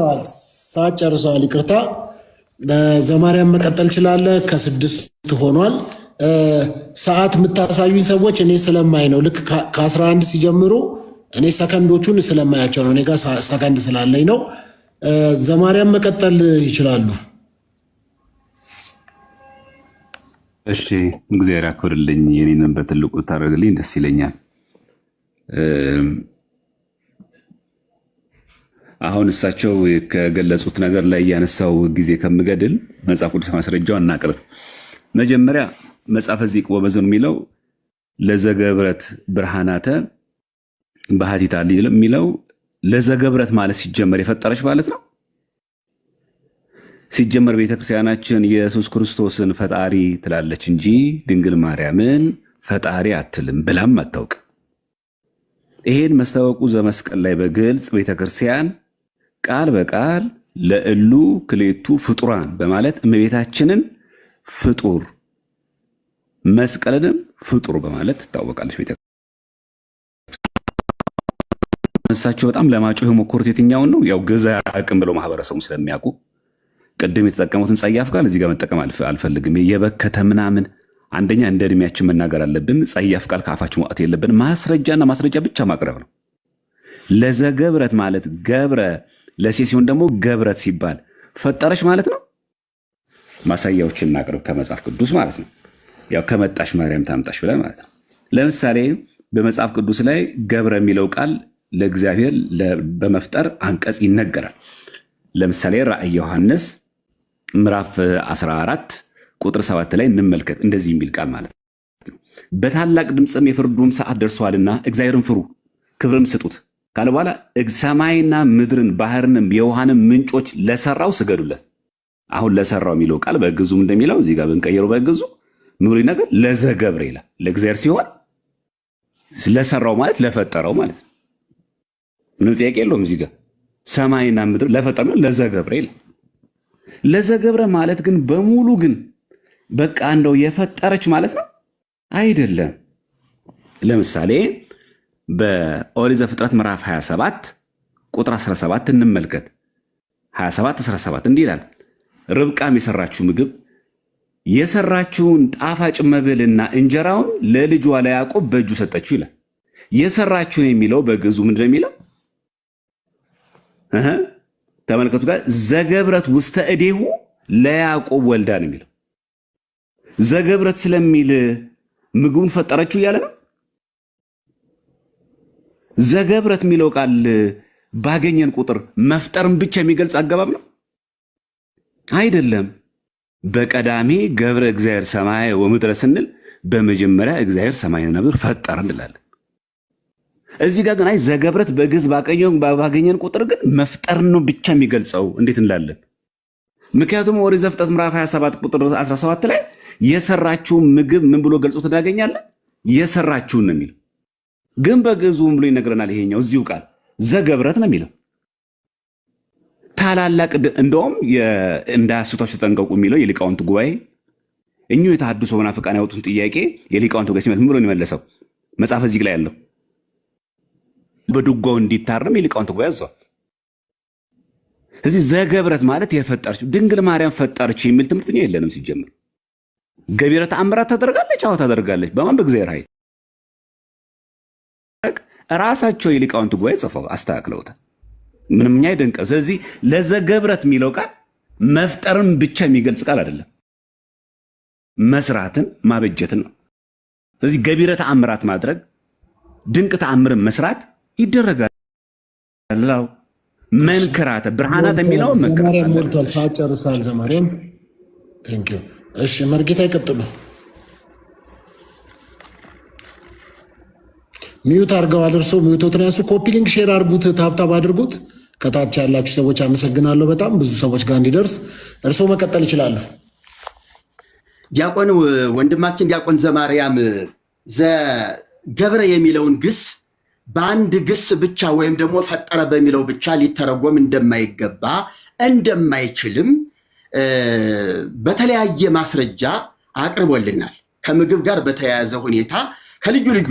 ሰዓት ጨርሰዋል። ይቅርታ ዘማርያም መቀጠል ችላለ። ከ6 ሆኗል። ሰዓት የምታሳዩኝ ሰዎች እኔ ስለማይ ነው። ልክ ከ11 ሲጀምሩ እኔ ሰከንዶቹን ስለማያቸው ነው። እኔ ጋር ሰከንድ ስላለኝ ነው። ዘማርያም መቀጠል ይችላሉ። እሺ እግዚአብሔር ያክብርልኝ። የኔንም በትልቁ ታደርግልኝ ደስ ይለኛል። አሁን እሳቸው ከገለጹት ነገር ላይ ያነሳው ጊዜ ከምገድል መጽሐፍ ቅዱስ ማስረጃው እናቅርብ። መጀመሪያ መጽሐፈ ዚቅ ወበዘኑ የሚለው ለዘገብረት ብርሃናተ ባህቲታ የሚለው ለዘገብረት ማለት ሲጀመር የፈጠረች ማለት ነው። ሲጀመር ቤተክርስቲያናችን ኢየሱስ ክርስቶስን ፈጣሪ ትላለች እንጂ ድንግል ማርያምን ፈጣሪ አትልም ብላም አታውቅ። ይሄን መስታወቁ ዘመስቀል ላይ በግልጽ ቤተክርስቲያን ቃል በቃል ለእሉ ክሌቱ ፍጡራን በማለት እመቤታችንን ፍጡር መስቀልንም ፍጡር በማለት ትታወቃለች። እሳቸው በጣም ለማጮህ የሞከሩት የትኛውን ነው? ያው ገዛ አቅም ብለው ማህበረሰቡ ስለሚያውቁ ቅድም የተጠቀሙትን ጸያፍ ቃል እዚህ ጋር መጠቀም አልፈልግም። የበከተ ምናምን አንደኛ እንደ እድሜያችን መናገር አለብን። ጸያፍ ቃል ከአፋችን መውጣት የለብን። ማስረጃና ማስረጃ ብቻ ማቅረብ ነው። ለዘገብረት ማለት ገብረ ለሴ ሲሆን ደግሞ ገብረት ሲባል ፈጠረች ማለት ነው። ማሳያዎችን እናቅርብ ከመጽሐፍ ቅዱስ ማለት ነው። ያው ከመጣሽ ማርያም ታምጣሽ ብለን ማለት ነው። ለምሳሌ በመጽሐፍ ቅዱስ ላይ ገብረ የሚለው ቃል ለእግዚአብሔር በመፍጠር አንቀጽ ይነገራል። ለምሳሌ ራእይ ዮሐንስ ምዕራፍ 14 ቁጥር 7 ላይ እንመልከት። እንደዚህ የሚል ቃል ማለት ነው። በታላቅ ድምፅም የፍርዱም ሰዓት ደርሷልና እግዚአብሔርን ፍሩ ክብርም ስጡት ካለ በኋላ ሰማይና ምድርን ባህርንም የውሃንም ምንጮች ለሰራው ስገዱለት። አሁን ለሰራው የሚለው ቃል በግዙም እንደሚለው እዚህ ጋር ብንቀይረው በግዙ ምብሪ ነገር ለዘገብረ ይላል። ለእግዚአብሔር ሲሆን ለሰራው ማለት ለፈጠረው ማለት ነው። ምንም ጥያቄ የለውም። እዚህ ጋር ሰማይና ምድር ለፈጠረው ለዘገብረ ይላል። ለዘገብረ ማለት ግን በሙሉ ግን በቃ እንደው የፈጠረች ማለት ነው አይደለም። ለምሳሌ በኦሪት ዘፍጥረት ምዕራፍ 27 ቁጥር 17 እንመልከት። 27:17 እንዲህ ይላል፣ ርብቃም የሰራችው ምግብ የሰራችውን ጣፋጭ መብልና እንጀራውን ለልጇ ለያዕቆብ በእጁ ሰጠችው ይላል። የሰራችውን የሚለው በግዕዙ ምንድን ነው የሚለው? ተመልከቱ ጋር ዘገብረት ውስተ እዴሁ ለያዕቆብ ወልዳ ነው የሚለው። ዘገብረት ስለሚል ምግቡን ፈጠረችው እያለ ነው። ዘገብረት የሚለው ቃል ባገኘን ቁጥር መፍጠርን ብቻ የሚገልጽ አገባብ ነው አይደለም። በቀዳሜ ገብረ እግዚአብሔር ሰማይ ወምድረ ስንል በመጀመሪያ እግዚአብሔር ሰማይና ምድር ፈጠረ እንላለን። እዚህ ጋር ግን አይ ዘገብረት በግዕዝ ባገኘን ቁጥር ግን መፍጠር ነው ብቻ የሚገልጸው እንዴት እንላለን? ምክንያቱም ኦሪት ዘፍጥረት ምዕራፍ 27 ቁጥር 17 ላይ የሰራችውን ምግብ ምን ብሎ ገልጾ ትዳገኛለን? የሰራችውን ነው የሚለው። ግን በግዕዙ ምን ብሎ ይነግረናል? ይሄኛው እዚሁ ቃል ዘገብረት ነው የሚለው። ታላላቅ እንደውም እንዳያስቷችሁ ተጠንቀቁ የሚለው የሊቃውንት ጉባኤ እኚሁ የተሐድሶ መናፍቃን ያወጡን ጥያቄ የሊቃውንት ጉባኤ ሲመልስ ምን ብሎ ነው የመለሰው? መጽሐፈ ዚግ ላይ ያለው በድጓው እንዲታረም የሊቃውንት ጉባኤ አዟል። ስለዚህ ዘገብረት ማለት የፈጠረችው ድንግል ማርያም ፈጠረች የሚል ትምህርት ነው የለንም። ሲጀምር ገቢረ ተአምራት ታደርጋለች። አዎ ታደርጋለች። በማን? በእግዚአብሔር ኃይል። ራሳቸው የሊቃውንት ጉባኤ ጽፈው አስተካክለውታል። ምንም እኛ አይደንቀም። ስለዚህ ለዘገብረት የሚለው ቃል መፍጠርን ብቻ የሚገልጽ ቃል አይደለም፣ መስራትን ማበጀትን ነው። ስለዚህ ገቢረ ተአምራት ማድረግ ድንቅ ተአምርን መስራት ይደረጋል። መንክራተ ብርሃናት የሚለው ዘማርያም ሞልቷል። ሰዓት ጨርሳል። ዘማርያም ቴንክ ዩ። እሺ መርጌታ ይቀጥሉ። ሚዩት አድርገዋል። እርሶ ሚዩቶትን ያሱ። ኮፒ ሊንክ ሼር አድርጉት፣ ታብታብ አድርጉት። ከታች ያላችሁ ሰዎች አመሰግናለሁ። በጣም ብዙ ሰዎች ጋር እንዲደርስ እርሶ መቀጠል ይችላሉ። ዲያቆን ወንድማችን ዲያቆን ዘማርያም ዘገብረ የሚለውን ግስ በአንድ ግስ ብቻ ወይም ደግሞ ፈጠረ በሚለው ብቻ ሊተረጎም እንደማይገባ እንደማይችልም በተለያየ ማስረጃ አቅርቦልናል። ከምግብ ጋር በተያያዘ ሁኔታ ከልዩ ልዩ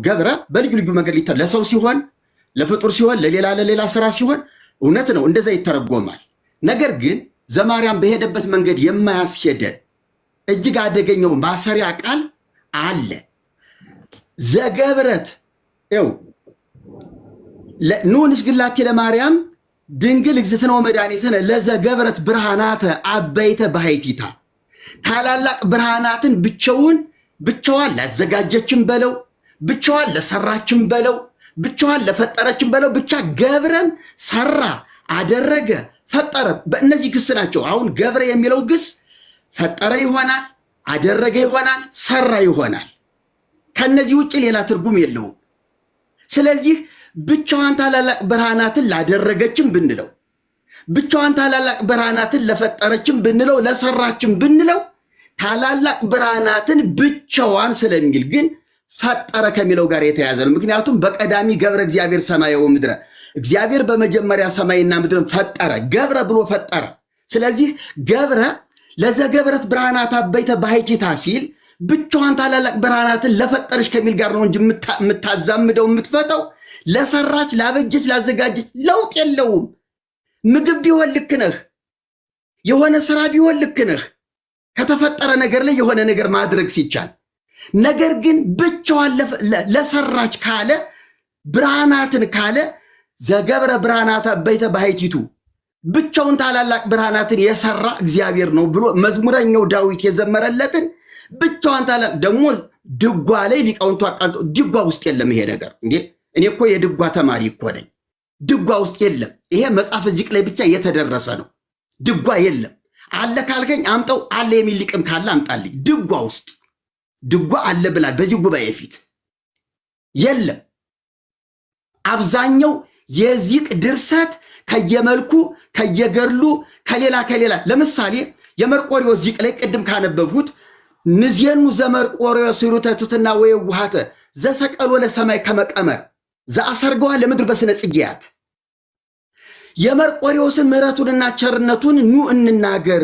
ገብረ በልዩ ልዩ መንገድ ለሰው ሲሆን፣ ለፍጡር ሲሆን፣ ለሌላ ስራ ሲሆን እውነት ነው እንደዛ ይተረጎማል። ነገር ግን ዘማርያም በሄደበት መንገድ የማያስሄደን እጅግ አደገኛው ማሰሪያ ቃል አለ። ዘገብረት ኑ ንስግላቴ ለማርያም ድንግል እግዝእትነ ወመድኃኒትነ ለዘገብረት ብርሃናተ አበይተ ባሕቲታ። ታላላቅ ብርሃናትን ብቻዋን ላዘጋጀችን በለው፣ ብቻዋን ለሰራችን በለው፣ ብቻዋን ለፈጠረችን በለው፣ ብቻ ገብረን ሰራ፣ አደረገ፣ ፈጠረ። በእነዚህ ግስ ናቸው። አሁን ገብረ የሚለው ግስ ፈጠረ ይሆናል፣ አደረገ ይሆናል፣ ሰራ ይሆናል። ከነዚህ ውጭ ሌላ ትርጉም የለውም። ስለዚህ ብቻዋን ታላላቅ ብርሃናትን ላደረገችን ብንለው፣ ብቻዋን ታላላቅ ብርሃናትን ለፈጠረችን ብንለው፣ ለሰራችን ብንለው ታላላቅ ብርሃናትን ብቻዋን ስለሚል ግን ፈጠረ ከሚለው ጋር የተያዘ ነው። ምክንያቱም በቀዳሚ ገብረ እግዚአብሔር ሰማየ ወምድረ፣ እግዚአብሔር በመጀመሪያ ሰማይና ምድርን ፈጠረ፣ ገብረ ብሎ ፈጠረ። ስለዚህ ገብረ ለዘገብረት ብርሃናት አበይተ ባሕቲታ ሲል ብቻዋን ታላላቅ ብርሃናትን ለፈጠረች ከሚል ጋር ነው እንጂ የምታዛምደው የምትፈተው ለሰራች፣ ላበጀች፣ ላዘጋጀች ለውጥ የለውም። ምግብ ቢሆን ልክ ነህ፣ የሆነ ስራ ቢሆን ልክ ነህ፣ ከተፈጠረ ነገር ላይ የሆነ ነገር ማድረግ ሲቻል። ነገር ግን ብቻዋን ለሰራች ካለ ብርሃናትን ካለ ዘገብረ ብርሃናት አበይተ ባሕቲቱ ብቻውን ታላላቅ ብርሃናትን የሰራ እግዚአብሔር ነው ብሎ መዝሙረኛው ዳዊት የዘመረለትን ብቻዋን ታላላቅ ደግሞ ድጓ ላይ ሊቃውንቱ አቃንቶ ድጓ ውስጥ የለም ይሄ ነገር። እንዴ እኔ እኮ የድጓ ተማሪ እኮ ነኝ። ድጓ ውስጥ የለም ይሄ መጽሐፍ ዚቅ ላይ ብቻ የተደረሰ ነው። ድጓ የለም። አለ ካልከኝ አምጠው፣ አለ የሚል ሊቅም ካለ አምጣልኝ። ድጓ ውስጥ ድጓ አለ ብላል በዚህ ጉባኤ ፊት የለም። አብዛኛው የዚቅ ድርሰት ከየመልኩ ከየገድሉ ከሌላ ለምሳሌ የመርቆሪዎስ ዚቅ ላይ ቅድም ካነበብሁት ንዜኑ ዘመርቆሪዎስ ሩተ ትሕትና ወየዋሃተ ዘሰቀሎ ለሰማይ ከመቀመር ዘአሰርገዋ ለምድር በስነ ጽጌያት የመርቆሬዎስን ምሕረቱንና ቸርነቱን ኑ እንናገር።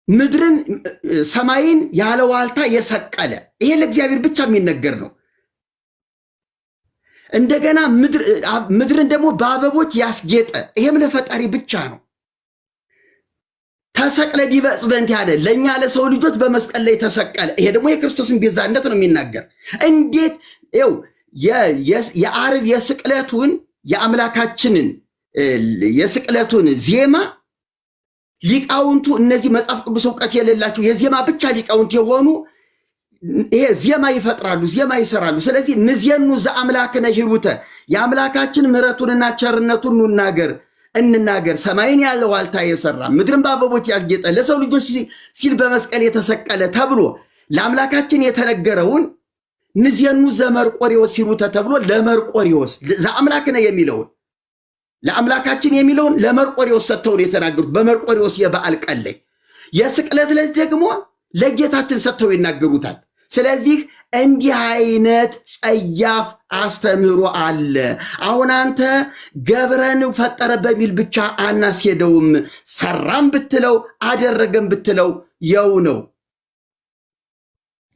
ምድርን ሰማይን ያለ ዋልታ የሰቀለ ይሄ ለእግዚአብሔር ብቻ የሚነገር ነው። እንደገና ምድርን ደግሞ በአበቦች ያስጌጠ ይሄም ለፈጣሪ ብቻ ነው። ተሰቅለ ዲበ ዕፀ በእንቲአነ ያለ ለእኛ ለሰው ልጆች በመስቀል ላይ ተሰቀለ። ይሄ ደግሞ የክርስቶስን ቤዛነት ነው የሚናገር። እንዴት ይኸው የዓርብ የስቅለቱን የአምላካችንን የስቅለቱን ዜማ ሊቃውንቱ እነዚህ መጽሐፍ ቅዱስ እውቀት የሌላቸው የዜማ ብቻ ሊቃውንት የሆኑ ይሄ ዜማ ይፈጥራሉ፣ ዜማ ይሰራሉ። ስለዚህ ንዜኑ ዘአምላክነ ሂሩተ የአምላካችን ምሕረቱንና ቸርነቱን እንናገር። ሰማይን ያለ ዋልታ የሰራ ምድርን በአበቦች ያስጌጠ ለሰው ልጆች ሲል በመስቀል የተሰቀለ ተብሎ ለአምላካችን የተነገረውን ንዜኑ ዘመርቆሬዎስ ሂሩተ ተብሎ ለመርቆሬዎስ ዘአምላክነ የሚለውን ለአምላካችን የሚለውን ለመርቆሬዎስ ሰጥተው የተናገሩት በመርቆሬዎስ የበዓል ቀን ላይ የስቅለት ዕለት ደግሞ ለጌታችን ሰጥተው ይናገሩታል። ስለዚህ እንዲህ አይነት ጸያፍ አስተምህሮ አለ። አሁን አንተ ገብረን ፈጠረ በሚል ብቻ አናስሄደውም። ሰራም ብትለው አደረገም ብትለው የው ነው።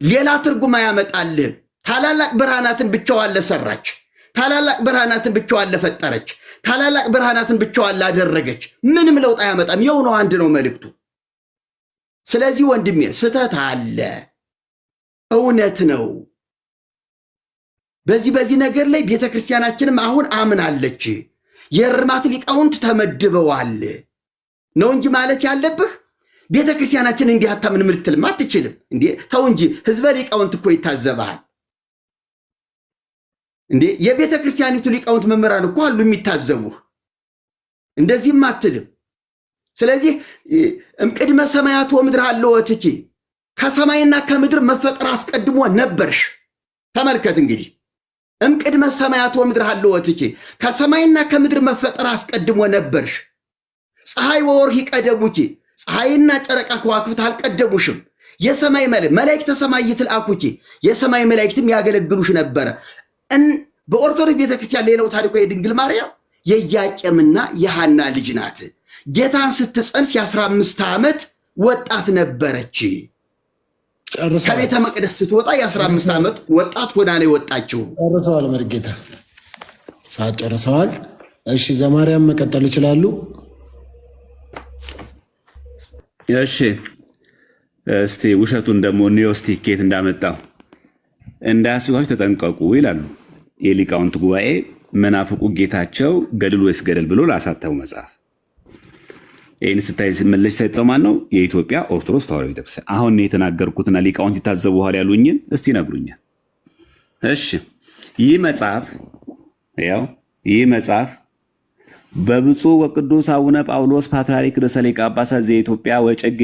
ሌላ ትርጉም ያመጣልህ። ታላላቅ ብርሃናትን ብቻዋን ለሰራች፣ ታላላቅ ብርሃናትን ብቻዋን ለፈጠረች፣ ታላላቅ ብርሃናትን ብቻዋን ላደረገች ምንም ለውጥ አያመጣም። የው ነው፣ አንድ ነው መልእክቱ። ስለዚህ ወንድሜ ስተት አለ፣ እውነት ነው። በዚህ ነገር ላይ ቤተክርስቲያናችንም አሁን አምናለች። የእርማት ሊቃውንት ተመድበዋል ነው እንጂ ማለት ያለብህ ቤተክርስቲያናችን እንዲህ አታምንም ልትልም አትችልም። እንዴ ተው እንጂ ህዝበ ሊቃውንት እኮ ይታዘባል። እንዴ የቤተክርስቲያኒቱ ሊቃውንት መምህራን እኮ አሉ የሚታዘቡህ። እንደዚህም አትልም። ስለዚህ እምቅድመ ሰማያት ወምድር አለወትኪ ከሰማይና ከምድር መፈጠር አስቀድሞ ነበርሽ። ተመልከት እንግዲህ እምቅድመ ሰማያት ወምድር አለወትኪ ከሰማይና ከምድር መፈጠር አስቀድሞ ነበርሽ። ፀሐይ ወወርኅ ይቀደሙኪ ፀሐይና ጨረቃ ከዋክብት አልቀደሙሽም። የሰማይ መላእክተ ሰማይ ይትልአኩኪ የሰማይ መላእክትም ያገለግሉሽ ነበረ። በኦርቶዶክስ ቤተክርስቲያን ሌላው ታሪኳ የድንግል ማርያም የኢያቄምና የሐና ልጅ ናት። ጌታን ስትጸንስ የ15 ዓመት ወጣት ነበረች። ከቤተ መቅደስ ስትወጣ የ15 ዓመት ወጣት ሆና ነው የወጣችው። ጨርሰዋል። መርጌታ ሰዓት ጨርሰዋል። እሺ ዘማርያም መቀጠል ይችላሉ። እሺ እስቲ ውሸቱን ደግሞ ኒዮስቲ ኬት እንዳመጣው እንዳያስቷችሁ ተጠንቀቁ ይላሉ የሊቃውንት ጉባኤ። መናፍቁ ጌታቸው ገድል ወይስ ገደል ብሎ ላሳተው መጽሐፍ ይህን ስታይ ሲመለሽ ሳይጠው ማን ነው? የኢትዮጵያ ኦርቶዶክስ ተዋሕዶ ቤተክርስቲያን። አሁን የተናገርኩትና ሊቃውንት ይታዘቡሃል ያሉኝን እስቲ ነግሩኛል። እሺ ይህ መጽሐፍ በብፁዕ ወቅዱስ አቡነ ጳውሎስ ፓትርያርክ ርእሰ ሊቃነ ጳጳሳት ዘኢትዮጵያ ወጨጌ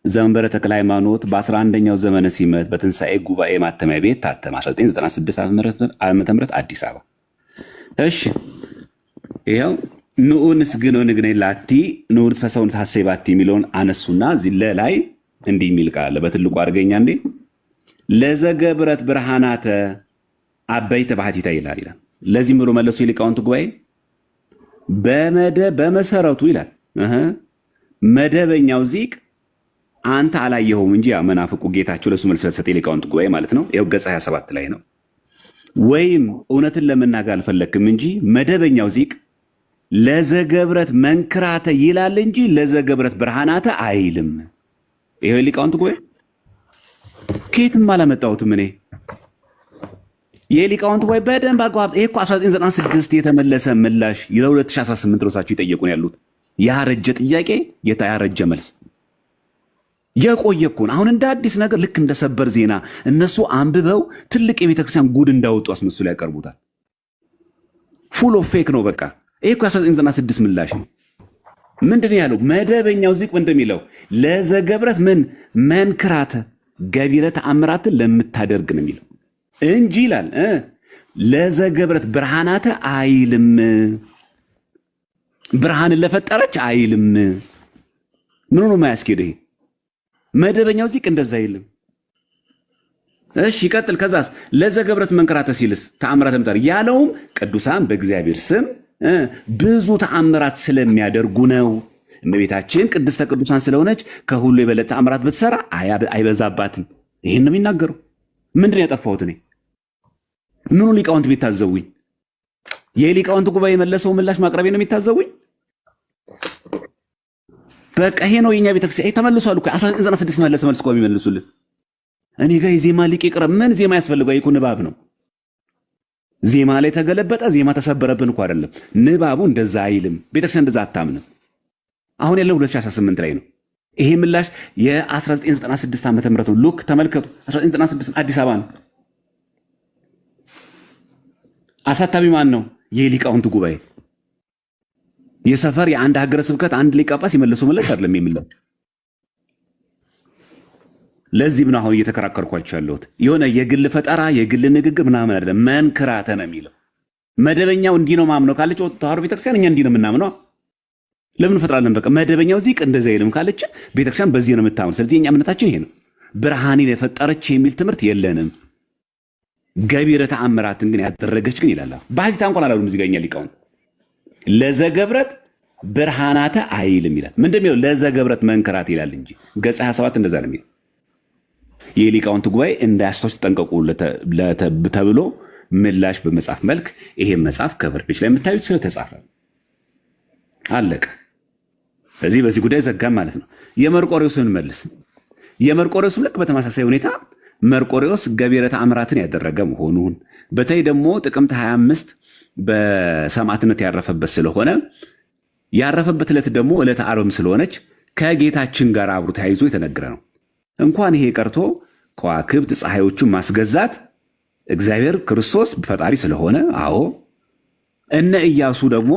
ዘመንበረ ተክለ ሃይማኖት በ11ኛው ዘመነ ሲመት በትንሣኤ ጉባኤ ማተሚያ ቤት ታተመ 1996 ዓ.ም አዲስ አበባ። እሺ ይኸው ንዑንስ ግን ንግኔ ላቲ ንዑድ ፈሰውነት ሐሴባቲ የሚለውን አነሱና እዚህ ላይ እንዲህ የሚል ቃል በትልቁ አድርገኛ እንዴ ለዘገብረት ብርሃናተ አበይተ ባህቲታ ይላል። ለዚህ ምሮ መለሱ የሊቃውንት ጉባኤ በመሰረቱ ይላል መደበኛው ዚቅ አንተ አላየኸውም እንጂ መናፍቁ ጌታቸው ለሱ መልስ ሰጠ የሊቃውንት ጉባኤ ማለት ነው። ይኸው ገጽ 27 ላይ ነው። ወይም እውነትን ለመናገር አልፈለክም እንጂ መደበኛው ዚቅ ለዘገብረት መንክራተ ይላል እንጂ ለዘገብረት ብርሃናተ አይልም። ይሄ ሊቃውንት ጉባኤ ከየትም አላመጣሁትም እኔ። የሊቃውንት ጉባኤ በደንብ አቋም ይሄ እኮ 1996 የተመለሰ ምላሽ ለ2018 ራሳቸው ይጠየቁን ያሉት ያረጀ ጥያቄ ያረጀ መልስ የቆየ እኮ ነው። አሁን እንደ አዲስ ነገር ልክ እንደ ሰበር ዜና እነሱ አንብበው ትልቅ የቤተክርስቲያን ጉድ እንዳወጡ አስመስሎ ያቀርቡታል። ፉል ኦፍ ፌክ ነው በቃ። ይሄ እኮ 1996 ምላሽ ነው። ምንድን ያለው መደበኛው ዚቅ እንደሚለው ለዘገብረት መንክራተ ገቢረ ተአምራትን ለምታደርግ ነው የሚለው እንጂ ይላል ለዘገብረት ብርሃናተ አይልም። ብርሃንን ለፈጠረች አይልም። ምን ነው የማያስኬደው? ይሄ መደበኛው ዚቅ እንደዛ አይልም። እሺ ይቀጥል። ከዛስ ለዘገብረት መንከራተ ሲልስ ተአምራት ለምጣር ያለውም ቅዱሳን በእግዚአብሔር ስም ብዙ ተአምራት ስለሚያደርጉ ነው። እመቤታችን ቅድስተ ቅዱሳን ስለሆነች ከሁሉ የበለጠ ተአምራት ብትሰራ አይበዛባትም። ይሄን ነው የሚናገረው። ምንድን ነው ያጠፋሁት እኔ? ምኑ ሊቃውንት ቢታዘቡኝ? የሊቃውንት ጉባኤ የመለሰው ምላሽ ማቅረቤ ነው የሚታዘቡኝ? በቃ ይሄ ነው የኛ ቤተክርስቲያን ተመልሷል እኮ 1996 መለስ መልስ ቆም ይመልሱልን። እኔ ጋር የዜማ ሊቅ ይቅር። ምን ዜማ ያስፈልገው? ይኩ ንባብ ነው። ዜማ ላይ ተገለበጠ፣ ዜማ ተሰበረብን እኮ አይደለም። ንባቡ እንደዛ አይልም። ቤተክርስቲያን እንደዛ አታምንም። አሁን ያለው 2018 ላይ ነው። ይሄ ምላሽ የ1996 ዓመተ ምህረት ነው። ሉክ ተመልከቱ። 1996 አዲስ አበባ ነው። አሳታሚ ማን ነው? የሊቃውንት ጉባኤ። የሰፈር የአንድ ሀገረ ስብከት አንድ ሊቀ ጳጳስ የመለሰው ምላሽ አይደለም የሚለው። ለዚህ ነው አሁን እየተከራከርኳቸው ያለሁት። የሆነ የግል ፈጠራ የግል ንግግር ምናምን አይደለም፣ መንክራተ ነው የሚለው። መደበኛው እንዲህ ነው ማምነው ካለች ተዋሕዶ ቤተክርስቲያን እኛ እንዲህ ነው የምናምነው። ለምን ፈጥራለን? በቃ መደበኛው ዚቅ እንደዛ ይልም ካለች ቤተክርስቲያን በዚህ ነው የምታምነው። ስለዚህ የኛ እምነታችን ይሄ ነው። ብርሃኔን የፈጠረች የሚል ትምህርት የለንም። ገቢረ ተአምራትን ግን ያደረገች ግን ይላል። ባሕቲታ እንኳን አላሉም እዚህ ጋር እኛ ሊቃውንት። ለዘገብረት ብርሃናተ አይልም ይላል። ምንድን ነው ለዘገብረት መንክራት ይላል እንጂ ገጽ 27 እንደዛ ነው የሚለው። የሊቃውንት ጉባኤ እንዳያስቶች ተጠንቀቁ ተብሎ ምላሽ በመጽሐፍ መልክ ይሄ መጽሐፍ ከቨር ፔጅ ላይ የምታዩት ስለተጻፈ አለቀ። በዚህ ጉዳይ ዘጋም ማለት ነው። የመርቆሬዎስን መልስ። የመርቆሬዎስም ልክ በተመሳሳይ ሁኔታ መርቆሬዎስ ገቢረ ተአምራትን ያደረገ መሆኑን በተለይ ደግሞ ጥቅምት 25 በሰማዕትነት ያረፈበት ስለሆነ ያረፈበት ዕለት ደግሞ ዕለተ ዓርብም ስለሆነች ከጌታችን ጋር አብሮ ተያይዞ የተነገረ ነው። እንኳን ይሄ ቀርቶ ከዋክብት ፀሐዮቹን ማስገዛት እግዚአብሔር ክርስቶስ ፈጣሪ ስለሆነ፣ አዎ እነ ኢያሱ ደግሞ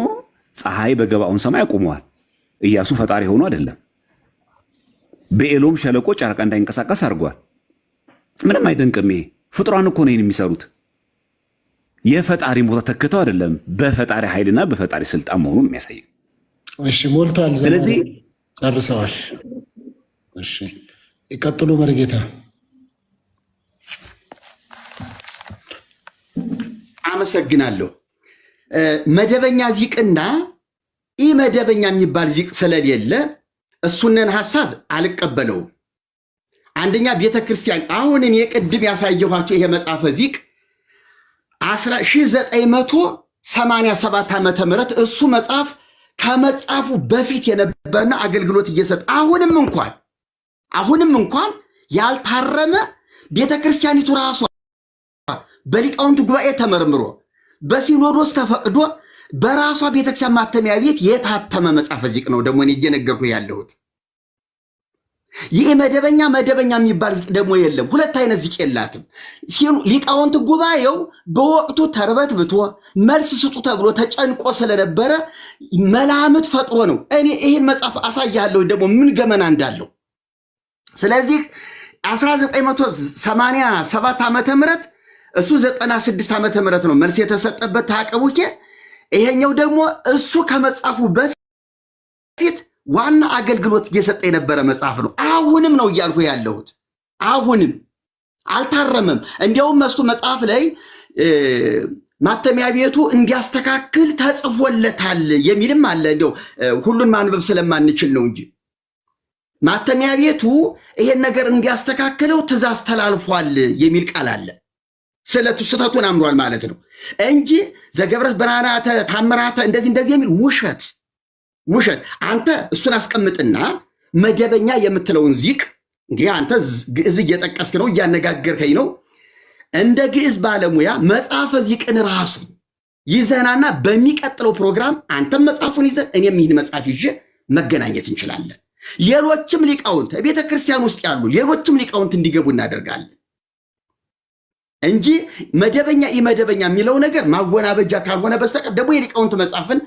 ፀሐይ በገባዖን ሰማይ አቁመዋል። ኢያሱ ፈጣሪ ሆኖ አይደለም። በኤሎም ሸለቆ ጨረቃ እንዳይንቀሳቀስ አድርጓል። ምንም አይደንቅም። ይሄ ፍጥሯን እኮ ነው የሚሰሩት። የፈጣሪ ቦታ ተክተው አይደለም፣ በፈጣሪ ኃይልና በፈጣሪ ስልጣን መሆኑን የሚያሳይ። እሺ ሞልቷል። ስለዚህ ጨርሰዋል። እሺ ይቀጥሉ መርጌታ። አመሰግናለሁ። መደበኛ ዚቅና ኢ መደበኛ የሚባል ዚቅ ስለሌለ እሱንን ሐሳብ አልቀበለውም። አንደኛ ቤተክርስቲያን አሁን እኔ ቅድም ያሳየኋቸው ይሄ መጽሐፈ ዚቅ 1987 ዓመተ ምህረት እሱ መጽሐፍ ከመጽሐፉ በፊት የነበረና አገልግሎት እየሰጠ አሁንም እንኳን ያልታረመ ቤተክርስቲያኒቱ ራሷ በሊቃውንት ጉባኤ ተመርምሮ በሲኖዶስ ተፈቅዶ በራሷ ቤተክርስቲያን ማተሚያ ቤት የታተመ መጽሐፈ ዚቅ ነው። ደግሞ እኔ እየነገርኩ ያለሁት ይህ መደበኛ የሚባል ዚቅ ደግሞ የለም። ሁለት አይነት ዚቅ የላትም። ሊቃውንት ጉባኤው በወቅቱ ተርበትብቶ መልስ ስጡ ተብሎ ተጨንቆ ስለነበረ መላምት ፈጥሮ ነው። እኔ ይህን መጽሐፍ አሳያለሁ ደግሞ ምን ገመና እንዳለው። ስለዚህ 1987 ዓመተ ምህረት እሱ 96 ዓመተ ምህረት ነው መልስ የተሰጠበት ታቀቡኬ። ይሄኛው ደግሞ እሱ ከመጽሐፉ በፊት ዋና አገልግሎት እየሰጠ የነበረ መጽሐፍ ነው። አሁንም ነው እያልኩ ያለሁት። አሁንም አልታረመም። እንዲያውም እሱ መጽሐፍ ላይ ማተሚያ ቤቱ እንዲያስተካክል ተጽፎለታል የሚልም አለ። እንዲያው ሁሉን ማንበብ ስለማንችል ነው እንጂ ማተሚያ ቤቱ ይሄን ነገር እንዲያስተካክለው ትእዛዝ ተላልፏል የሚል ቃል አለ። ስህተቱን አምሯል ማለት ነው እንጂ ዘገብረት ብርሃናተ ታምራተ እንደዚህ የሚል ውሸት። አንተ እሱን አስቀምጥና መደበኛ የምትለውን ዚቅ እንግዲህ አንተ ግዕዝ እየጠቀስክ ነው፣ እያነጋገርከኝ ነው። እንደ ግዕዝ ባለሙያ መጽሐፈ ዚቅን ራሱ ይዘናና በሚቀጥለው ፕሮግራም አንተም መጽሐፉን ይዘን እኔም ይህን መጽሐፍ ይዤ መገናኘት እንችላለን። ሌሎችም ሊቃውንት ቤተክርስቲያን ውስጥ ያሉ ሌሎችም ሊቃውንት እንዲገቡ እናደርጋለን እንጂ መደበኛ ኢመደበኛ የሚለው ነገር ማወናበጃ ካልሆነ በስተቀር ደግሞ የሊቃውንት መጽሐፍን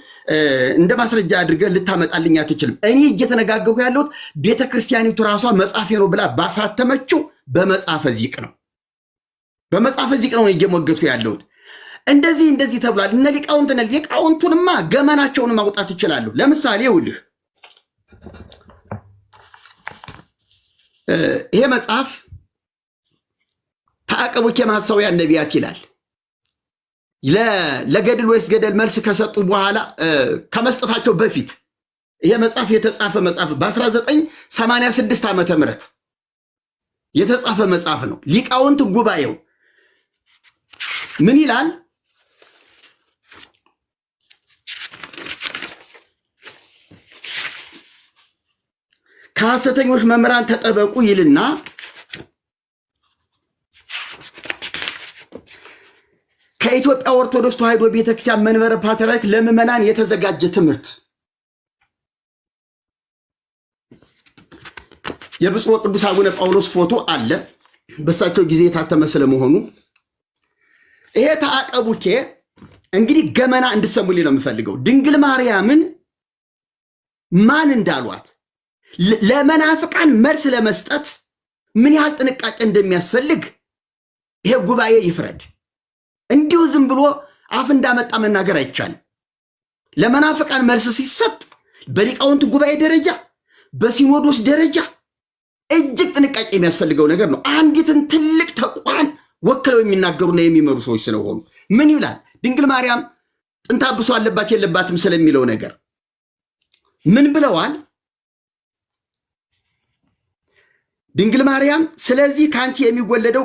እንደ ማስረጃ አድርገህ ልታመጣልኝ አትችልም። እኔ እየተነጋገርኩ ያለሁት ቤተክርስቲያኒቱ ራሷ መጽሐፌ ነው ብላ ባሳተመችው በመጽሐፈ ዚቅ ነው። እየሞገቱ ያለሁት እንደዚህ ተብሏል። እነ ሊቃውንቱንማ ገመናቸውን ማውጣት ይችላሉ። ለምሳሌ ይኸውልህ ይሄ መጽሐፍ ተአቀቡኬ ማሰውያ ነቢያት ይላል። ለገድል ወይስ ገደል መልስ ከሰጡ በኋላ ከመስጠታቸው በፊት ይሄ መጽሐፍ የተጻፈ መጽሐፍ በ1986 ዓመተ ምህረት የተጻፈ መጽሐፍ ነው። ሊቃውንት ጉባኤው ምን ይላል? ከሐሰተኞች መምህራን ተጠበቁ ይልና ከኢትዮጵያ ኦርቶዶክስ ተዋሕዶ ቤተክርስቲያን መንበረ ፓትርያርክ ለምዕመናን የተዘጋጀ ትምህርት የብፁዕ ወቅዱስ አቡነ ጳውሎስ ፎቶ አለ። በሳቸው ጊዜ የታተመ ስለመሆኑ ይሄ ተአቀቡኬ እንግዲህ ገመና እንድሰሙልኝ ነው የምፈልገው። ድንግል ማርያምን ማን እንዳሏት ለመናፍቃን መልስ ለመስጠት ምን ያህል ጥንቃቄ እንደሚያስፈልግ ይሄ ጉባኤ ይፍረድ። እንዲሁ ዝም ብሎ አፍ እንዳመጣ መናገር አይቻልም። ለመናፍቃን መልስ ሲሰጥ በሊቃውንት ጉባኤ ደረጃ በሲኖዶስ ደረጃ እጅግ ጥንቃቄ የሚያስፈልገው ነገር ነው። አንዲትን ትልቅ ተቋም ወክለው የሚናገሩና የሚመሩ ሰዎች ስለሆኑ ምን ይላል? ድንግል ማርያም ጥንተ አብሶ አለባት የለባትም ስለሚለው ነገር ምን ብለዋል? ድንግል ማርያም ስለዚህ ካንቺ የሚወለደው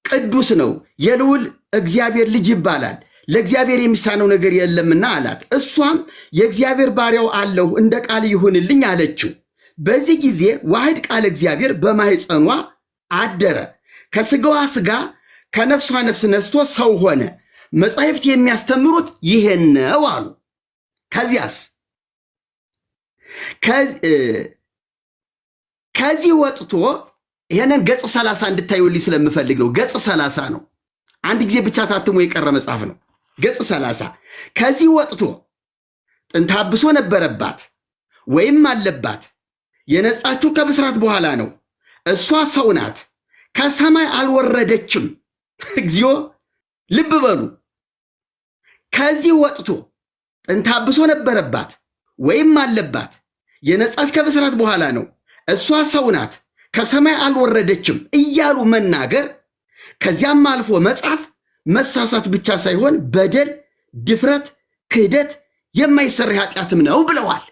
ቅዱስ ነው፣ የልዑል እግዚአብሔር ልጅ ይባላል፣ ለእግዚአብሔር የሚሳነው ነገር የለምና አላት። እሷም የእግዚአብሔር ባሪያው አለሁ እንደ ቃል ይሁንልኝ አለችው። በዚህ ጊዜ ዋህድ ቃል እግዚአብሔር በማኅፀኗ አደረ፣ ከስጋዋ ስጋ ከነፍሷ ነፍስ ነስቶ ሰው ሆነ። መጻሕፍት የሚያስተምሩት ይሄን ነው አሉ። ከዚያስ ከዚህ ወጥቶ ይሄንን ገጽ 30 እንድታዩልኝ ስለምፈልግ ነው። ገጽ 30 ነው። አንድ ጊዜ ብቻ ታትሞ የቀረ መጽሐፍ ነው። ገጽ 30 ከዚህ ወጥቶ ጥንተ አብሶ ነበረባት ወይም አለባት፣ የነጻችው ከብስራት በኋላ ነው። እሷ ሰው ናት፣ ከሰማይ አልወረደችም። እግዚኦ ልብ በሉ። ከዚህ ወጥቶ ጥንተ አብሶ ነበረባት ወይም አለባት፣ የነጻች ከብስራት በኋላ ነው። እሷ ሰው ናት፣ ከሰማይ አልወረደችም እያሉ መናገር ከዚያም አልፎ መጻፍ መሳሳት ብቻ ሳይሆን በደል፣ ድፍረት፣ ክህደት የማይሰራ ኃጢአትም ነው ብለዋል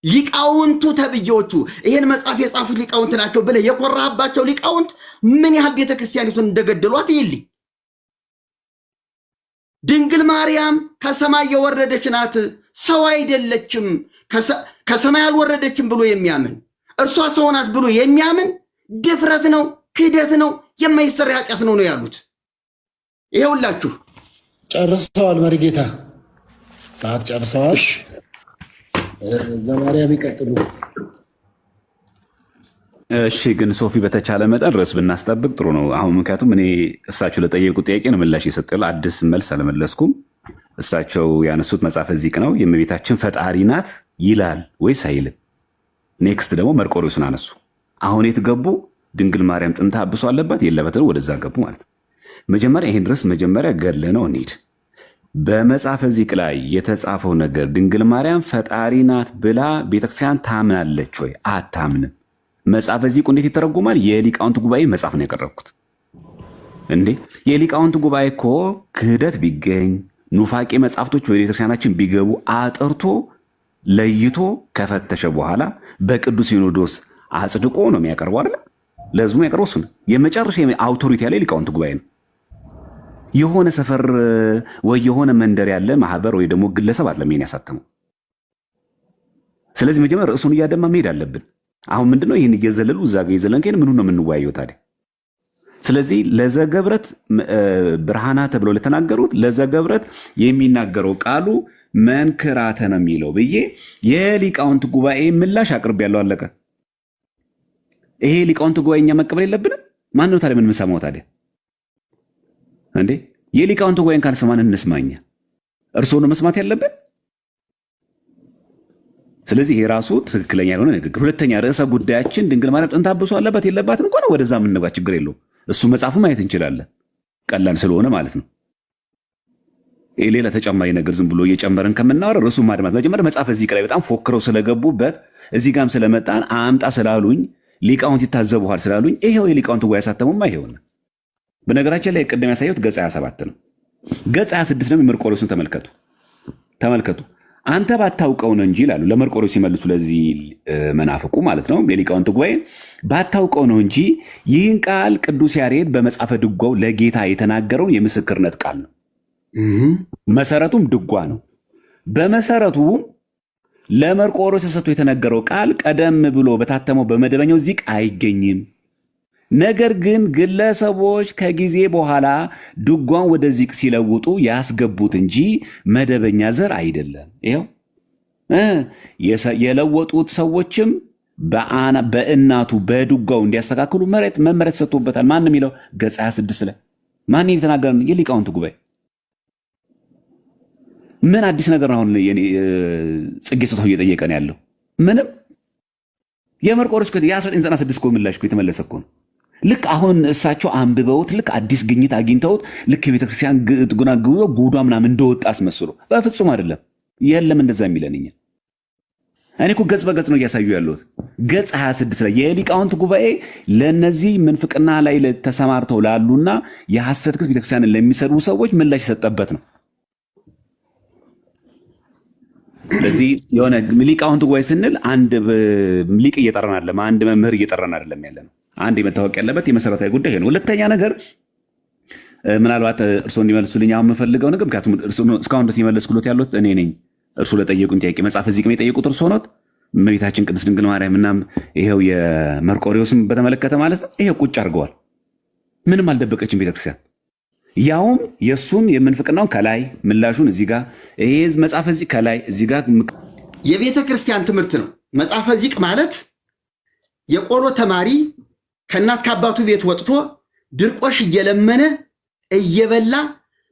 ሊቃውንቱ ተብዬዎቹ። ይሄን መጽሐፍ የጻፉት ሊቃውንት ናቸው ብለህ የኮራባቸው ሊቃውንት ምን ያህል ቤተክርስቲያኒቱን እንደገደሏት ይልኝ። ድንግል ማርያም ከሰማይ የወረደች ናት፣ ሰው አይደለችም። ከሰማይ አልወረደችም ብሎ የሚያምን እርሷ ሰው ናት ብሎ የሚያምን ድፍረት ነው፣ ክህደት ነው፣ የማይሰራ ኃጢአት ነው ያሉት። ይሄውላችሁ ጨርሰዋል። መሪጌታ ሰዓት ጨርሰዋል። ዘማርያም ይቀጥሉ። እሺ፣ ግን ሶፊ በተቻለ መጠን ርዕስ ብናስጠብቅ ጥሩ ነው። አሁን ምክንያቱም እኔ እሳቸው ለጠየቁ ጥያቄ ነው ምላሽ የሰጠው፣ አዲስ መልስ አልመለስኩም። እሳቸው ያነሱት መጽሐፈ ዚቅ ነው። የእመቤታችን ፈጣሪ ናት ይላል ወይስ አይልም? ኔክስት ደግሞ መርቆሬዎስን አነሱ። አሁን የት ገቡ? ድንግል ማርያም ጥንተ አብሶ አለባት የለበትም፣ ወደዛ ገቡ ማለት ነው። መጀመሪያ ይሄን ድረስ መጀመሪያ ገድለ ነው እንሂድ። በመጽሐፈ ዚቅ ላይ የተጻፈው ነገር ድንግል ማርያም ፈጣሪ ናት ብላ ቤተክርስቲያን ታምናለች ወይ? አታምንም። መጽሐፈ ዚቁ እንዴት ይተረጉማል? የሊቃውንት ጉባኤ መጽሐፍ ነው ያቀረብኩት። እንዴ የሊቃውንት ጉባኤ እኮ ክህደት ቢገኝ ኑፋቄ መጽሐፍቶች ወደ ቤተክርስቲያናችን ቢገቡ አጥርቶ ለይቶ ከፈተሸ በኋላ በቅዱስ ሲኖዶስ አጽድቆ ነው የሚያቀርበው አይደል? ለህዝቡ የሚያቀርበው እሱ ነው። የመጨረሻ አውቶሪቲ ያለ ሊቃውንት ጉባኤ ነው። የሆነ ሰፈር ወይ የሆነ መንደር ያለ ማህበር ወይ ደግሞ ግለሰብ አይደለም ይሄን ያሳተመው። ስለዚህ መጀመሪያ ርዕሱን እያደማ መሄድ አለብን። አሁን ምንድነው ይህን እየዘለሉ እዛ ጋር እየዘለን ከሄን ምኑን ነው የምንወያየው ታዲያ? ስለዚህ ለዘገብረት ብርሃና ተብሎ ለተናገሩት ለዘገብረት የሚናገረው ቃሉ መንክራተ ነው የሚለው ብዬ የሊቃውንት ጉባኤ ምላሽ አቅርብ ያለው አለቀ። ይሄ ሊቃውንት ጉባኤ እኛ መቀበል የለብንም። ማን ነው ታዲያ ምን የምንሰማው ታዲያ? እንዴ የሊቃውንት ጉባኤን ካልሰማን እንስማኛ? እርስዎ ነው መስማት ያለብን። ስለዚህ ይሄ ራሱ ትክክለኛ ያልሆነ ንግግር። ሁለተኛ ርዕሰ ጉዳያችን ድንግል ማርያም ጥንተ አብሶ አለባት የለባትም እንኳን ወደዛ የምንገባ ችግር የለውም። እሱ መጽሐፉ ማየት እንችላለን፣ ቀላል ስለሆነ ማለት ነው። ሌላ ተጨማሪ ነገር ዝም ብሎ እየጨመርን ከምናወራ ርዕሱ ማድማት መጀመሪያ መጽሐፈ ዚቅ ላይ በጣም ፎክረው ስለገቡበት እዚህ ጋም ስለመጣን አምጣ ስላሉኝ ሊቃውንት ይታዘቡሃል ስላሉኝ ይሄው የሊቃውንት ጉባኤ ያሳተሙማ ይሄውና። በነገራችን ላይ ቅድም ያሳየሁት ገጽ 27 ነው። ገጽ 26 ነው። የመርቆሬዎስን ተመልከቱ። አንተ ባታውቀው ነው እንጂ ይላሉ ለመርቆሬዎስ ሲመልሱ፣ ለዚህ መናፍቁ ማለት ነው የሊቃውንት ጉባኤ ባታውቀው ነው እንጂ ይህን ቃል ቅዱስ ያሬድ በመጽሐፈ ድጓው ለጌታ የተናገረውን የምስክርነት ቃል ነው። መሰረቱም ድጓ ነው። በመሰረቱ ለመርቆሬዎስ ተሰጥቶ የተነገረው ቃል ቀደም ብሎ በታተመው በመደበኛው ዚቅ አይገኝም። ነገር ግን ግለሰቦች ከጊዜ በኋላ ድጓን ወደ ዚቅ ሲለውጡ ያስገቡት እንጂ መደበኛ ዘር አይደለም። ይኸው የለወጡት ሰዎችም በእናቱ በድጓው እንዲያስተካክሉ መመሪያ ተሰጥቶበታል። ማን የሚለው ገጽ 26 ላይ ማን የተናገረ? የሊቃውንት ጉባኤ። ምን አዲስ ነገር ነው አሁን ጽጌ ስጦታው እየጠየቀ ነው ያለው? ምንም። የመርቆሬዎስ የ1996 እኮ ምላሽ እኮ የተመለሰ እኮ ነው። ልክ አሁን እሳቸው አንብበውት ልክ አዲስ ግኝት አግኝተውት ልክ የቤተክርስቲያን ጉዷ ምናምን እንደወጣ አስመስሎ፣ በፍጹም አይደለም። የለም እንደዛ የሚለን እኛ። እኔ እኮ ገጽ በገጽ ነው እያሳዩ ያለሁት። ገጽ 26 ላይ የሊቃውንት ጉባኤ ለእነዚህ ምንፍቅና ላይ ተሰማርተው ላሉና የሐሰት ክስ ቤተክርስቲያንን ለሚሰሩ ሰዎች ምላሽ የሰጠበት ነው። ስለዚህ የሆነ ሊቃውንት ጉባኤ ስንል አንድ ሊቅ እየጠራን አይደለም፣ አንድ መምህር እየጠራን አይደለም ያለ ነው። አንድ መታወቅ ያለበት የመሰረታዊ ጉዳይ ነው። ሁለተኛ ነገር ምናልባት እርስዎ እንዲመልሱልኝ አሁን የምፈልገው ነገር፣ ምክንያቱም እስካሁን ድረስ የመለስኩሎት ያሉት እኔ ነኝ። እርስዎ ለጠየቁኝ ጥያቄ መጽሐፈ ዚቅም የጠየቁት እርስዎ ኖት። እመቤታችን ቅድስት ድንግል ማርያም እናም ይሄው የመርቆሬዎስም በተመለከተ ማለት ነው። ይሄው ቁጭ አድርገዋል። ምንም አልደበቀችም ቤተክርስቲያን። ያውም የእሱን የምንፍቅናውን ከላይ ምላሹን እዚህ ጋር ይሄ መጽሐፈ ዚቅ ከላይ እዚህ ጋር የቤተ ክርስቲያን ትምህርት ነው። መጽሐፈ ዚቅ ማለት የቆሎ ተማሪ ከእናት ከአባቱ ቤት ወጥቶ ድርቆሽ እየለመነ እየበላ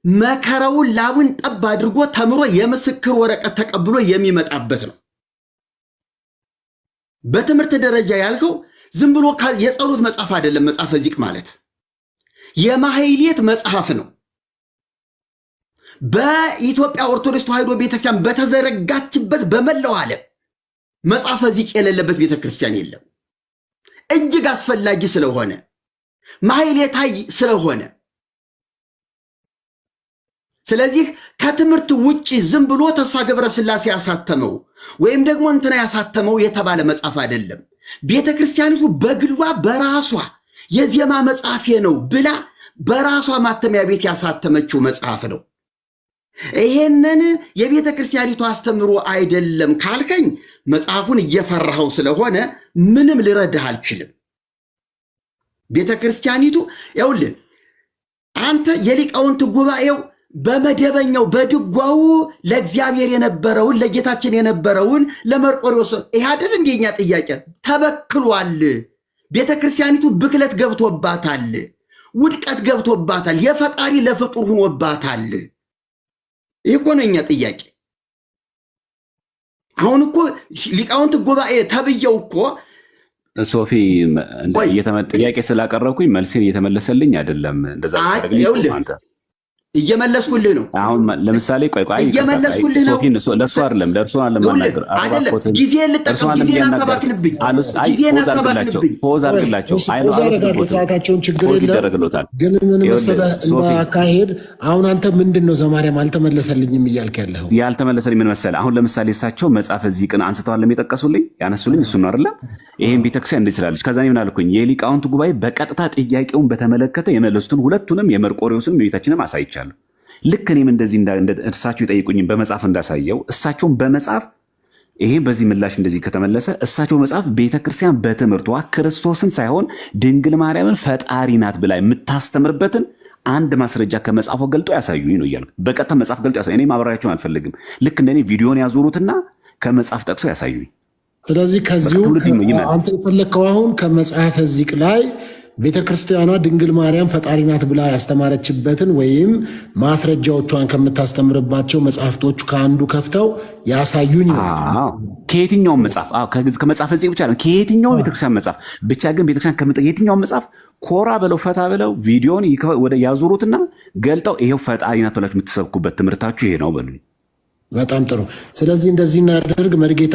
መከራውን ላቡን ጠብ አድርጎ ተምሮ የምስክር ወረቀት ተቀብሎ የሚመጣበት ነው። በትምህርት ደረጃ ያልከው ዝም ብሎ የጸሎት መጽሐፍ አይደለም። መጽሐፈ ዚቅ ማለት የማህሌት መጽሐፍ ነው። በኢትዮጵያ ኦርቶዶክስ ተዋሕዶ ቤተክርስቲያን በተዘረጋችበት በመላው ዓለም መጽሐፈ ዚቅ የሌለበት ቤተክርስቲያን የለም። እጅግ አስፈላጊ ስለሆነ ማህሌታይ ስለሆነ፣ ስለዚህ ከትምህርት ውጪ ዝም ብሎ ተስፋ ገብረ ሥላሴ ያሳተመው ወይም ደግሞ እንትና ያሳተመው የተባለ መጽሐፍ አይደለም። ቤተክርስቲያኒቱ በግሏ በራሷ የዜማ መጽሐፌ ነው ብላ በራሷ ማተሚያ ቤት ያሳተመችው መጽሐፍ ነው። ይሄንን የቤተ ክርስቲያኒቱ አስተምሮ አይደለም ካልከኝ መጽሐፉን እየፈራኸው ስለሆነ ምንም ልረዳህ አልችልም። ቤተ ክርስቲያኒቱ ይኸውልህ አንተ የሊቃውንት ጉባኤው በመደበኛው በድጓው ለእግዚአብሔር የነበረውን ለጌታችን የነበረውን ለመርቆሬዎስ ይሄ አይደል እንደኛ ጥያቄ ተበክሏል። ቤተ ክርስቲያኒቱ ብክለት ገብቶባታል፣ ውድቀት ገብቶባታል፣ የፈጣሪ ለፍጡር ሆኖባታል። ይህ እኮ ነው የኛ ጥያቄ። አሁን እኮ ሊቃውንት ጉባኤ ተብየው እኮ ሶፊ ጥያቄ ስላቀረብኩኝ መልሴን እየተመለሰልኝ አይደለም። እንደዛ አንተ እየመለስኩልህ ነው። አሁን ለምሳሌ ቆይ እየመለስኩልህ ነው። ለእርሱ አይደለም ለእርሱ ለማናገር ጊዜ ልጠቀም ጊዜ አታባክንብኝ። ፖዝ አድርግላቸው። ሰዓታቸውን ችግር የለም ግን ምን መሰለህ አካሄድ አሁን አንተ ምንድን ነው ዘማርያም አልተመለሰልኝም እያልክ ያለኸው? ያልተመለሰልኝ ምን መሰለህ አሁን ለምሳሌ እሳቸው መጽሐፈ ዚቅን አንስተዋል የሚጠቀሱልኝ ያነሱልኝ እሱ ነው አይደለ? ይሄን ቤተክርስቲያን እንዴት ስላለች ከዛ ምን አልኩኝ የሊቃውንት ጉባኤ በቀጥታ ጥያቄውን በተመለከተ የመለሱትን ሁለቱንም የመርቆሬዎስን ቤታችንም አሳይቻለሁ። ልክ እኔም እንደዚህ እሳቸው የጠይቁኝም በመጽሐፍ እንዳሳየው እሳቸውን በመጽሐፍ ይሄ በዚህ ምላሽ እንደዚህ ከተመለሰ እሳቸው መጽሐፍ ቤተክርስቲያን በትምህርቷ ክርስቶስን ሳይሆን ድንግል ማርያምን ፈጣሪ ናት ብላ የምታስተምርበትን አንድ ማስረጃ ከመጽሐፉ ገልጦ ያሳዩኝ ነው እያልኩ በቀጥታ መጽሐፍ ገልጦ ያሳዩኝ። እኔ ማብራሪያቸውን አልፈልግም። ልክ እንደኔ ቪዲዮን ያዞሩትና ከመጽሐፍ ጠቅሰው ያሳዩኝ። ስለዚህ ከዚሁ አንተ የፈለግከው አሁን ከመጽሐፈ ዚቅ ላይ ቤተክርስቲያኗ ድንግል ማርያም ፈጣሪ ናት ብላ ያስተማረችበትን ወይም ማስረጃዎቿን ከምታስተምርባቸው መጽሐፍቶቹ ከአንዱ ከፍተው ያሳዩኝ ነው። ከየትኛውም መጽሐፍ ከመጽሐፈ ዚቅ ብቻ ነው፣ ከየትኛውም ቤተክርስቲያን መጽሐፍ ብቻ ግን ቤተክርስቲያን የትኛውም መጽሐፍ ኮራ ብለው ፈታ ብለው ቪዲዮን ወደ ያዞሩትና ገልጠው ይሄው ፈጣሪ ናት ብላችሁ የምትሰብኩበት ትምህርታችሁ ይሄ ነው በሉኝ። በጣም ጥሩ። ስለዚህ እንደዚህ እናደርግ። መሪጌታ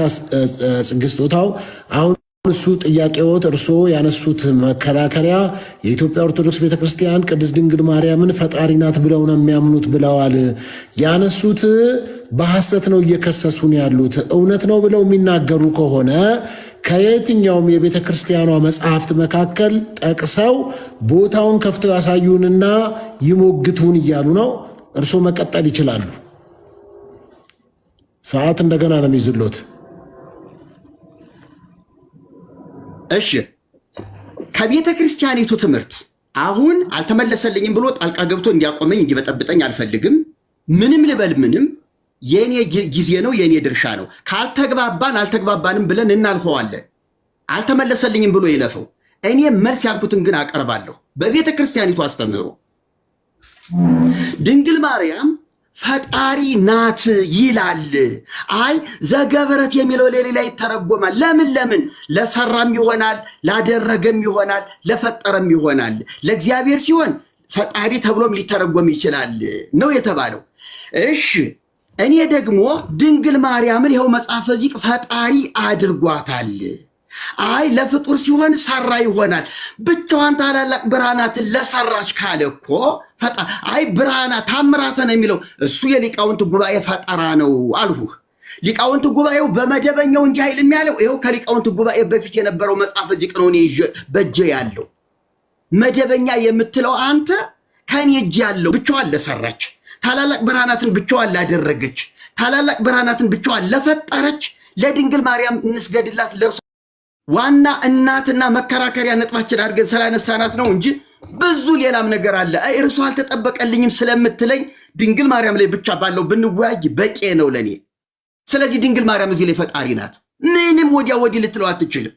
ጽጌ ስጦታው አሁን እሱ ጥያቄዎት እርሶ ያነሱት መከራከሪያ የኢትዮጵያ ኦርቶዶክስ ቤተክርስቲያን ቅድስት ድንግል ማርያምን ፈጣሪ ናት ብለው ነው የሚያምኑት ብለዋል። ያነሱት በሐሰት ነው እየከሰሱን ያሉት። እውነት ነው ብለው የሚናገሩ ከሆነ ከየትኛውም የቤተ ክርስቲያኗ መጽሐፍት መካከል ጠቅሰው ቦታውን ከፍተው ያሳዩንና ይሞግቱን እያሉ ነው። እርሶ መቀጠል ይችላሉ። ሰዓት እንደገና ነው የሚይዝሎት። እሺ ከቤተ ክርስቲያኒቱ ትምህርት አሁን አልተመለሰልኝም ብሎ ጣልቃ ገብቶ እንዲያቆመኝ እንዲበጠብጠኝ አልፈልግም። ምንም ልበል ምንም የኔ ጊዜ ነው፣ የኔ ድርሻ ነው። ካልተግባባን አልተግባባንም ብለን እናልፈዋለን። አልተመለሰልኝም ብሎ ይለፈው። እኔ መልስ ያልኩትን ግን አቀርባለሁ። በቤተ ክርስቲያኒቱ አስተምህሮ ድንግል ማርያም ፈጣሪ ናት ይላል። አይ ዘገበረት የሚለው ሌላ ይተረጎማል። ለምን ለሰራም ይሆናል፣ ላደረገም ይሆናል፣ ለፈጠረም ይሆናል። ለእግዚአብሔር ሲሆን ፈጣሪ ተብሎም ሊተረጎም ይችላል ነው የተባለው። እሺ እኔ ደግሞ ድንግል ማርያምን ይኸው መጽሐፈ ዚቅ ፈጣሪ አድርጓታል። አይ ለፍጡር ሲሆን ሰራ ይሆናል። ብቻዋን ታላላቅ ብርሃናትን ለሰራች ካለ እኮ አይ ብርሃናት ታምራተ ነው የሚለው እሱ የሊቃውንት ጉባኤ ፈጠራ ነው አልሁህ። ሊቃውንት ጉባኤው በመደበኛው እንዲህ አይልም ያለው ይኸው ከሊቃውንት ጉባኤ በፊት የነበረው መጽሐፈ ዚቅ ነው እኔ በእጄ ያለው። መደበኛ የምትለው አንተ ከኔ እጅ ያለው ብቻዋን ለሰራች፣ ታላላቅ ብርሃናትን ብቻዋን ላደረገች፣ ታላላቅ ብርሃናትን ብቻዋን ለፈጠረች ለድንግል ማርያም እንስገድላት። ለእርሷ ዋና እናትና መከራከሪያ ነጥባችን አድርገን ስላነሳናት ነው እንጂ ብዙ ሌላም ነገር አለ። እርሷ አልተጠበቀልኝም ስለምትለኝ ድንግል ማርያም ላይ ብቻ ባለው ብንወያይ በቂ ነው ለኔ። ስለዚህ ድንግል ማርያም እዚህ ላይ ፈጣሪ ናት። ምንም ወዲያ ወዲህ ልትለው አትችልም።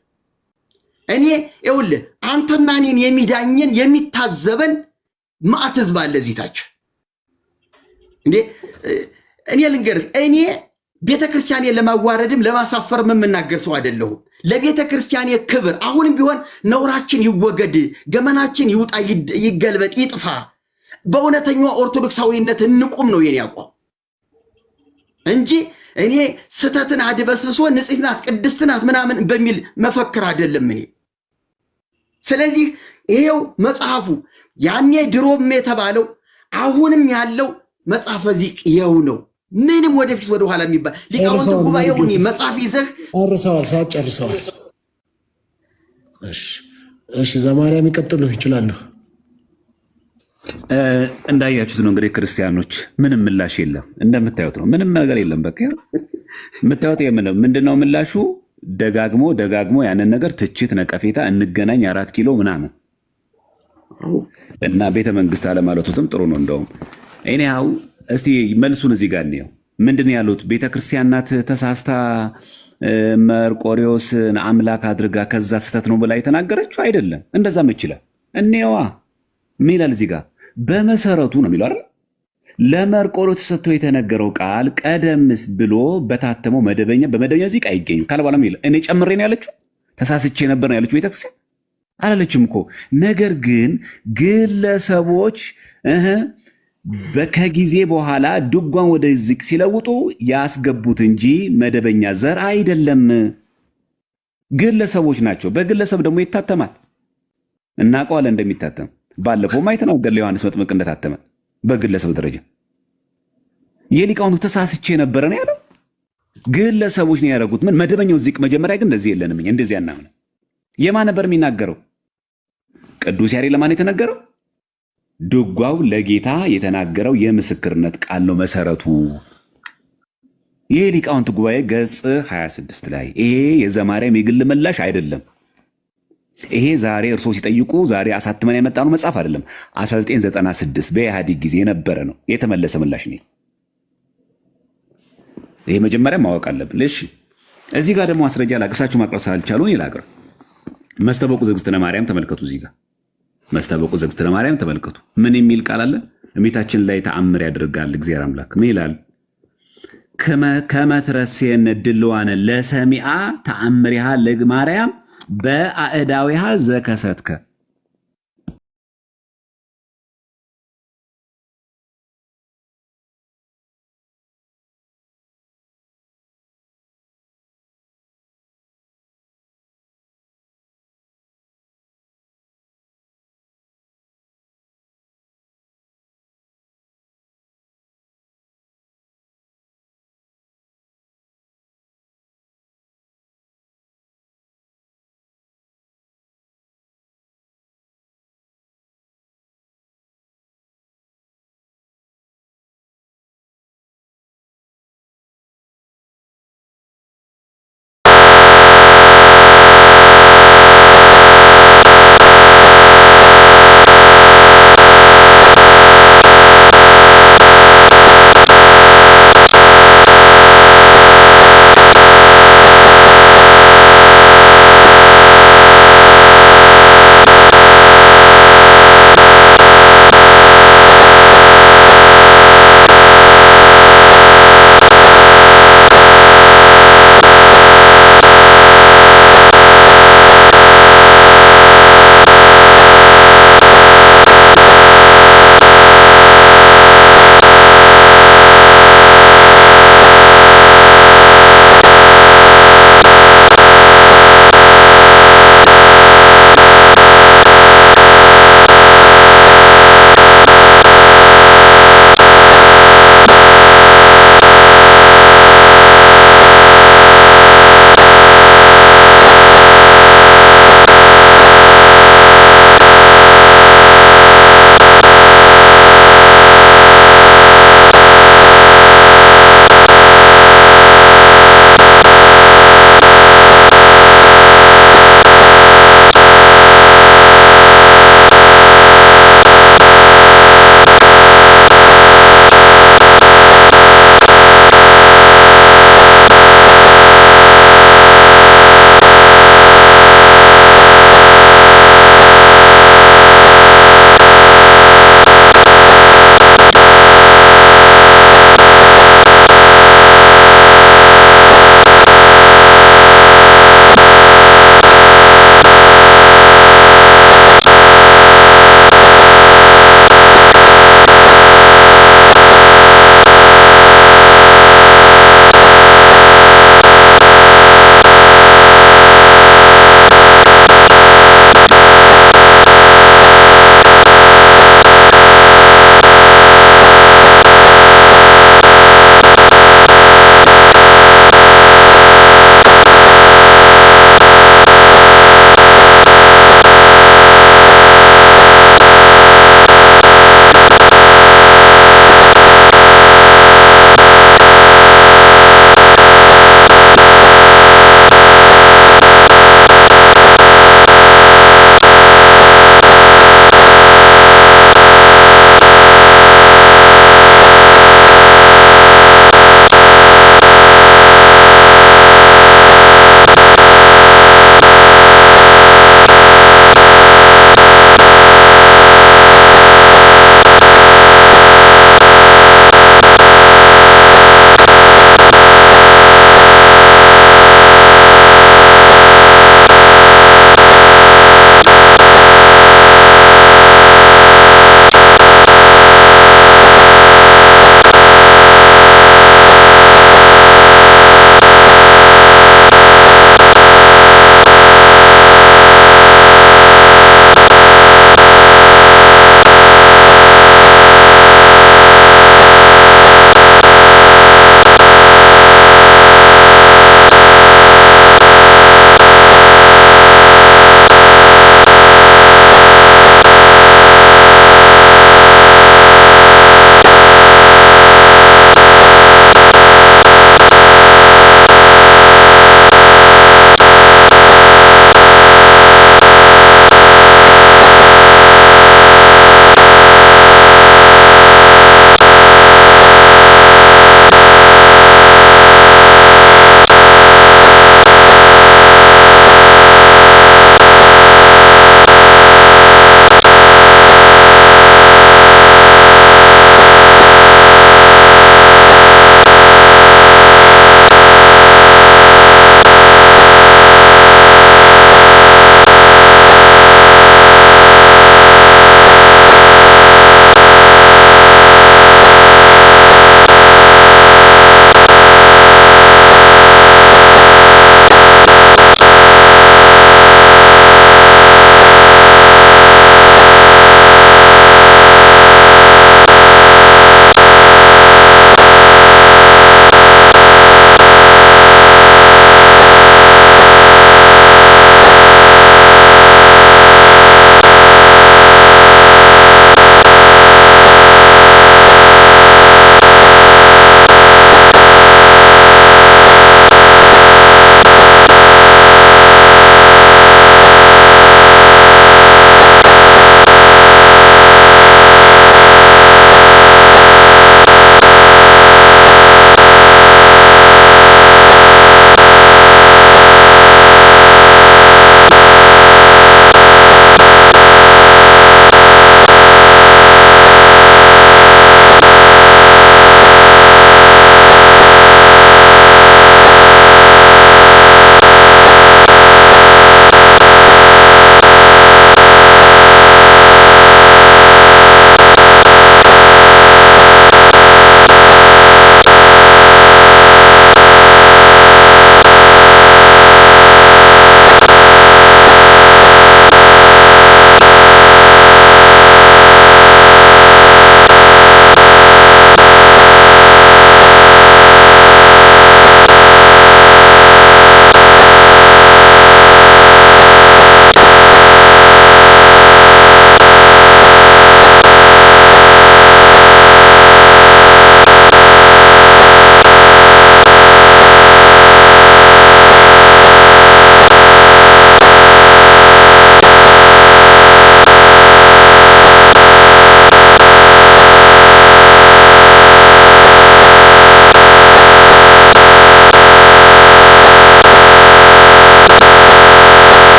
እኔ ይኸውልህ አንተና እኔን የሚዳኘን የሚታዘበን ማዕት ህዝብ አለ እዚህ ታች። እንዴ እኔ ልንገርህ፣ እኔ ቤተ ክርስቲያኔ ለማዋረድም ለማሳፈርም የምናገር ሰው አይደለሁም። ለቤተ ክርስቲያኔ ክብር አሁንም ቢሆን ነውራችን ይወገድ፣ ገመናችን ይውጣ፣ ይገልበጥ፣ ይጥፋ፣ በእውነተኛው ኦርቶዶክሳዊነት እንቁም ነው የኔ አቋም እንጂ እኔ ስተትን አድበስብሶ ንጽሕት ናት ቅድስት ናት ምናምን በሚል መፈክር አይደለም እኔ። ስለዚህ ይሄው መጽሐፉ ያኔ ድሮም የተባለው አሁንም ያለው መጽሐፈ ዚቅ ይኸው ነው። ምንም ወደፊት ወደ ኋላ የሚባል ሊቃውንት ጉባኤውን መጽሐፍ ይዘህ ጨርሰዋል። ሰዓት ጨርሰዋል። እሺ ዘማርያም ይቀጥሉ ይችላሉ። እንዳያችሁት ነው እንግዲህ ክርስቲያኖች ምንም ምላሽ የለም። እንደምታዩት ነው ምንም ነገር የለም። በቃ የምታዩት ምንድነው ምላሹ? ደጋግሞ ያንን ነገር ትችት፣ ነቀፌታ፣ እንገናኝ 4 ኪሎ ምናምን እና ቤተ መንግስት አለማለቱትም ጥሩ ነው። እንደውም እኔው እስቲ መልሱን እዚህ ጋር ነው። ምንድን ያሉት? ቤተ ክርስቲያን ናት ተሳስታ መርቆሪዎስን አምላክ አድርጋ ከዛ ስተት ነው ብላ የተናገረችው አይደለም። እንደዛም ይችላል። እኔዋ ምን ይላል እዚህ ጋር? በመሰረቱ ነው የሚለው አይደል? ለመርቆሪዎስ ተሰጥቶ የተነገረው ቃል ቀደምስ ብሎ በታተመው በመደበኛ ዚቅ አይገኙ ካለ በኋላ ይላል እኔ ጨምሬ ነው ያለችው። ተሳስቼ ነበር ነው ያለችው ቤተክርስቲያን አላለችም እኮ። ነገር ግን ግለሰቦች ከጊዜ በኋላ ድጓን ወደ ዚቅ ሲለውጡ ያስገቡት እንጂ መደበኛ ዘር አይደለም። ግለሰቦች ናቸው። በግለሰብ ደግሞ ይታተማል። እናውቀዋለን እንደሚታተም። ባለፈው ማይተናገር ለዮሐንስ መጥምቅ እንደታተመ በግለሰብ ደረጃ የሊቃውንቱ ተሳስቼ ነበር ነው ያለው። ግለሰቦች ነው ያደረጉት። ምን መደበኛው ዚቅ መጀመሪያ ግን እንደዚህ የለንም። እንደዚህ ያናምን የማን ነበር የሚናገረው? ቅዱስ ያሬድ ለማን የተነገረው? ድጓው ለጌታ የተናገረው የምስክርነት ቃል ነው መሰረቱ። ይሄ ሊቃውንት ጉባኤ ገጽ 26 ላይ ይሄ የዘማርያም የግል ምላሽ አይደለም። ይሄ ዛሬ እርሶ ሲጠይቁ ዛሬ አሳትመን ያመጣነው መጽሐፍ አይደለም። 1996 በኢህአዴግ ጊዜ የነበረ ነው የተመለሰ ምላሽ ነው። ይሄ መጀመሪያ ማወቅ አለብን። እሺ እዚህ ጋር ደግሞ ማስረጃ ላቅሳችሁ ማቅረብ ሳልቻሉን ይላቀር መስተበቁ ዘግዝትነ ማርያም ተመልከቱ። እዚህ ጋር መስተበቁ ዘግዝትነ ማርያም ተመልከቱ። ምን የሚል ቃል አለ? እመቤታችን ላይ ተአምር ያደርጋል እግዚአብሔር አምላክ። ምን ይላል? ከመትረሴን ድልዋነ ለሰሚዓ ተአምሪሃ ለማርያም በአእዳዊሃ ዘከሰትከ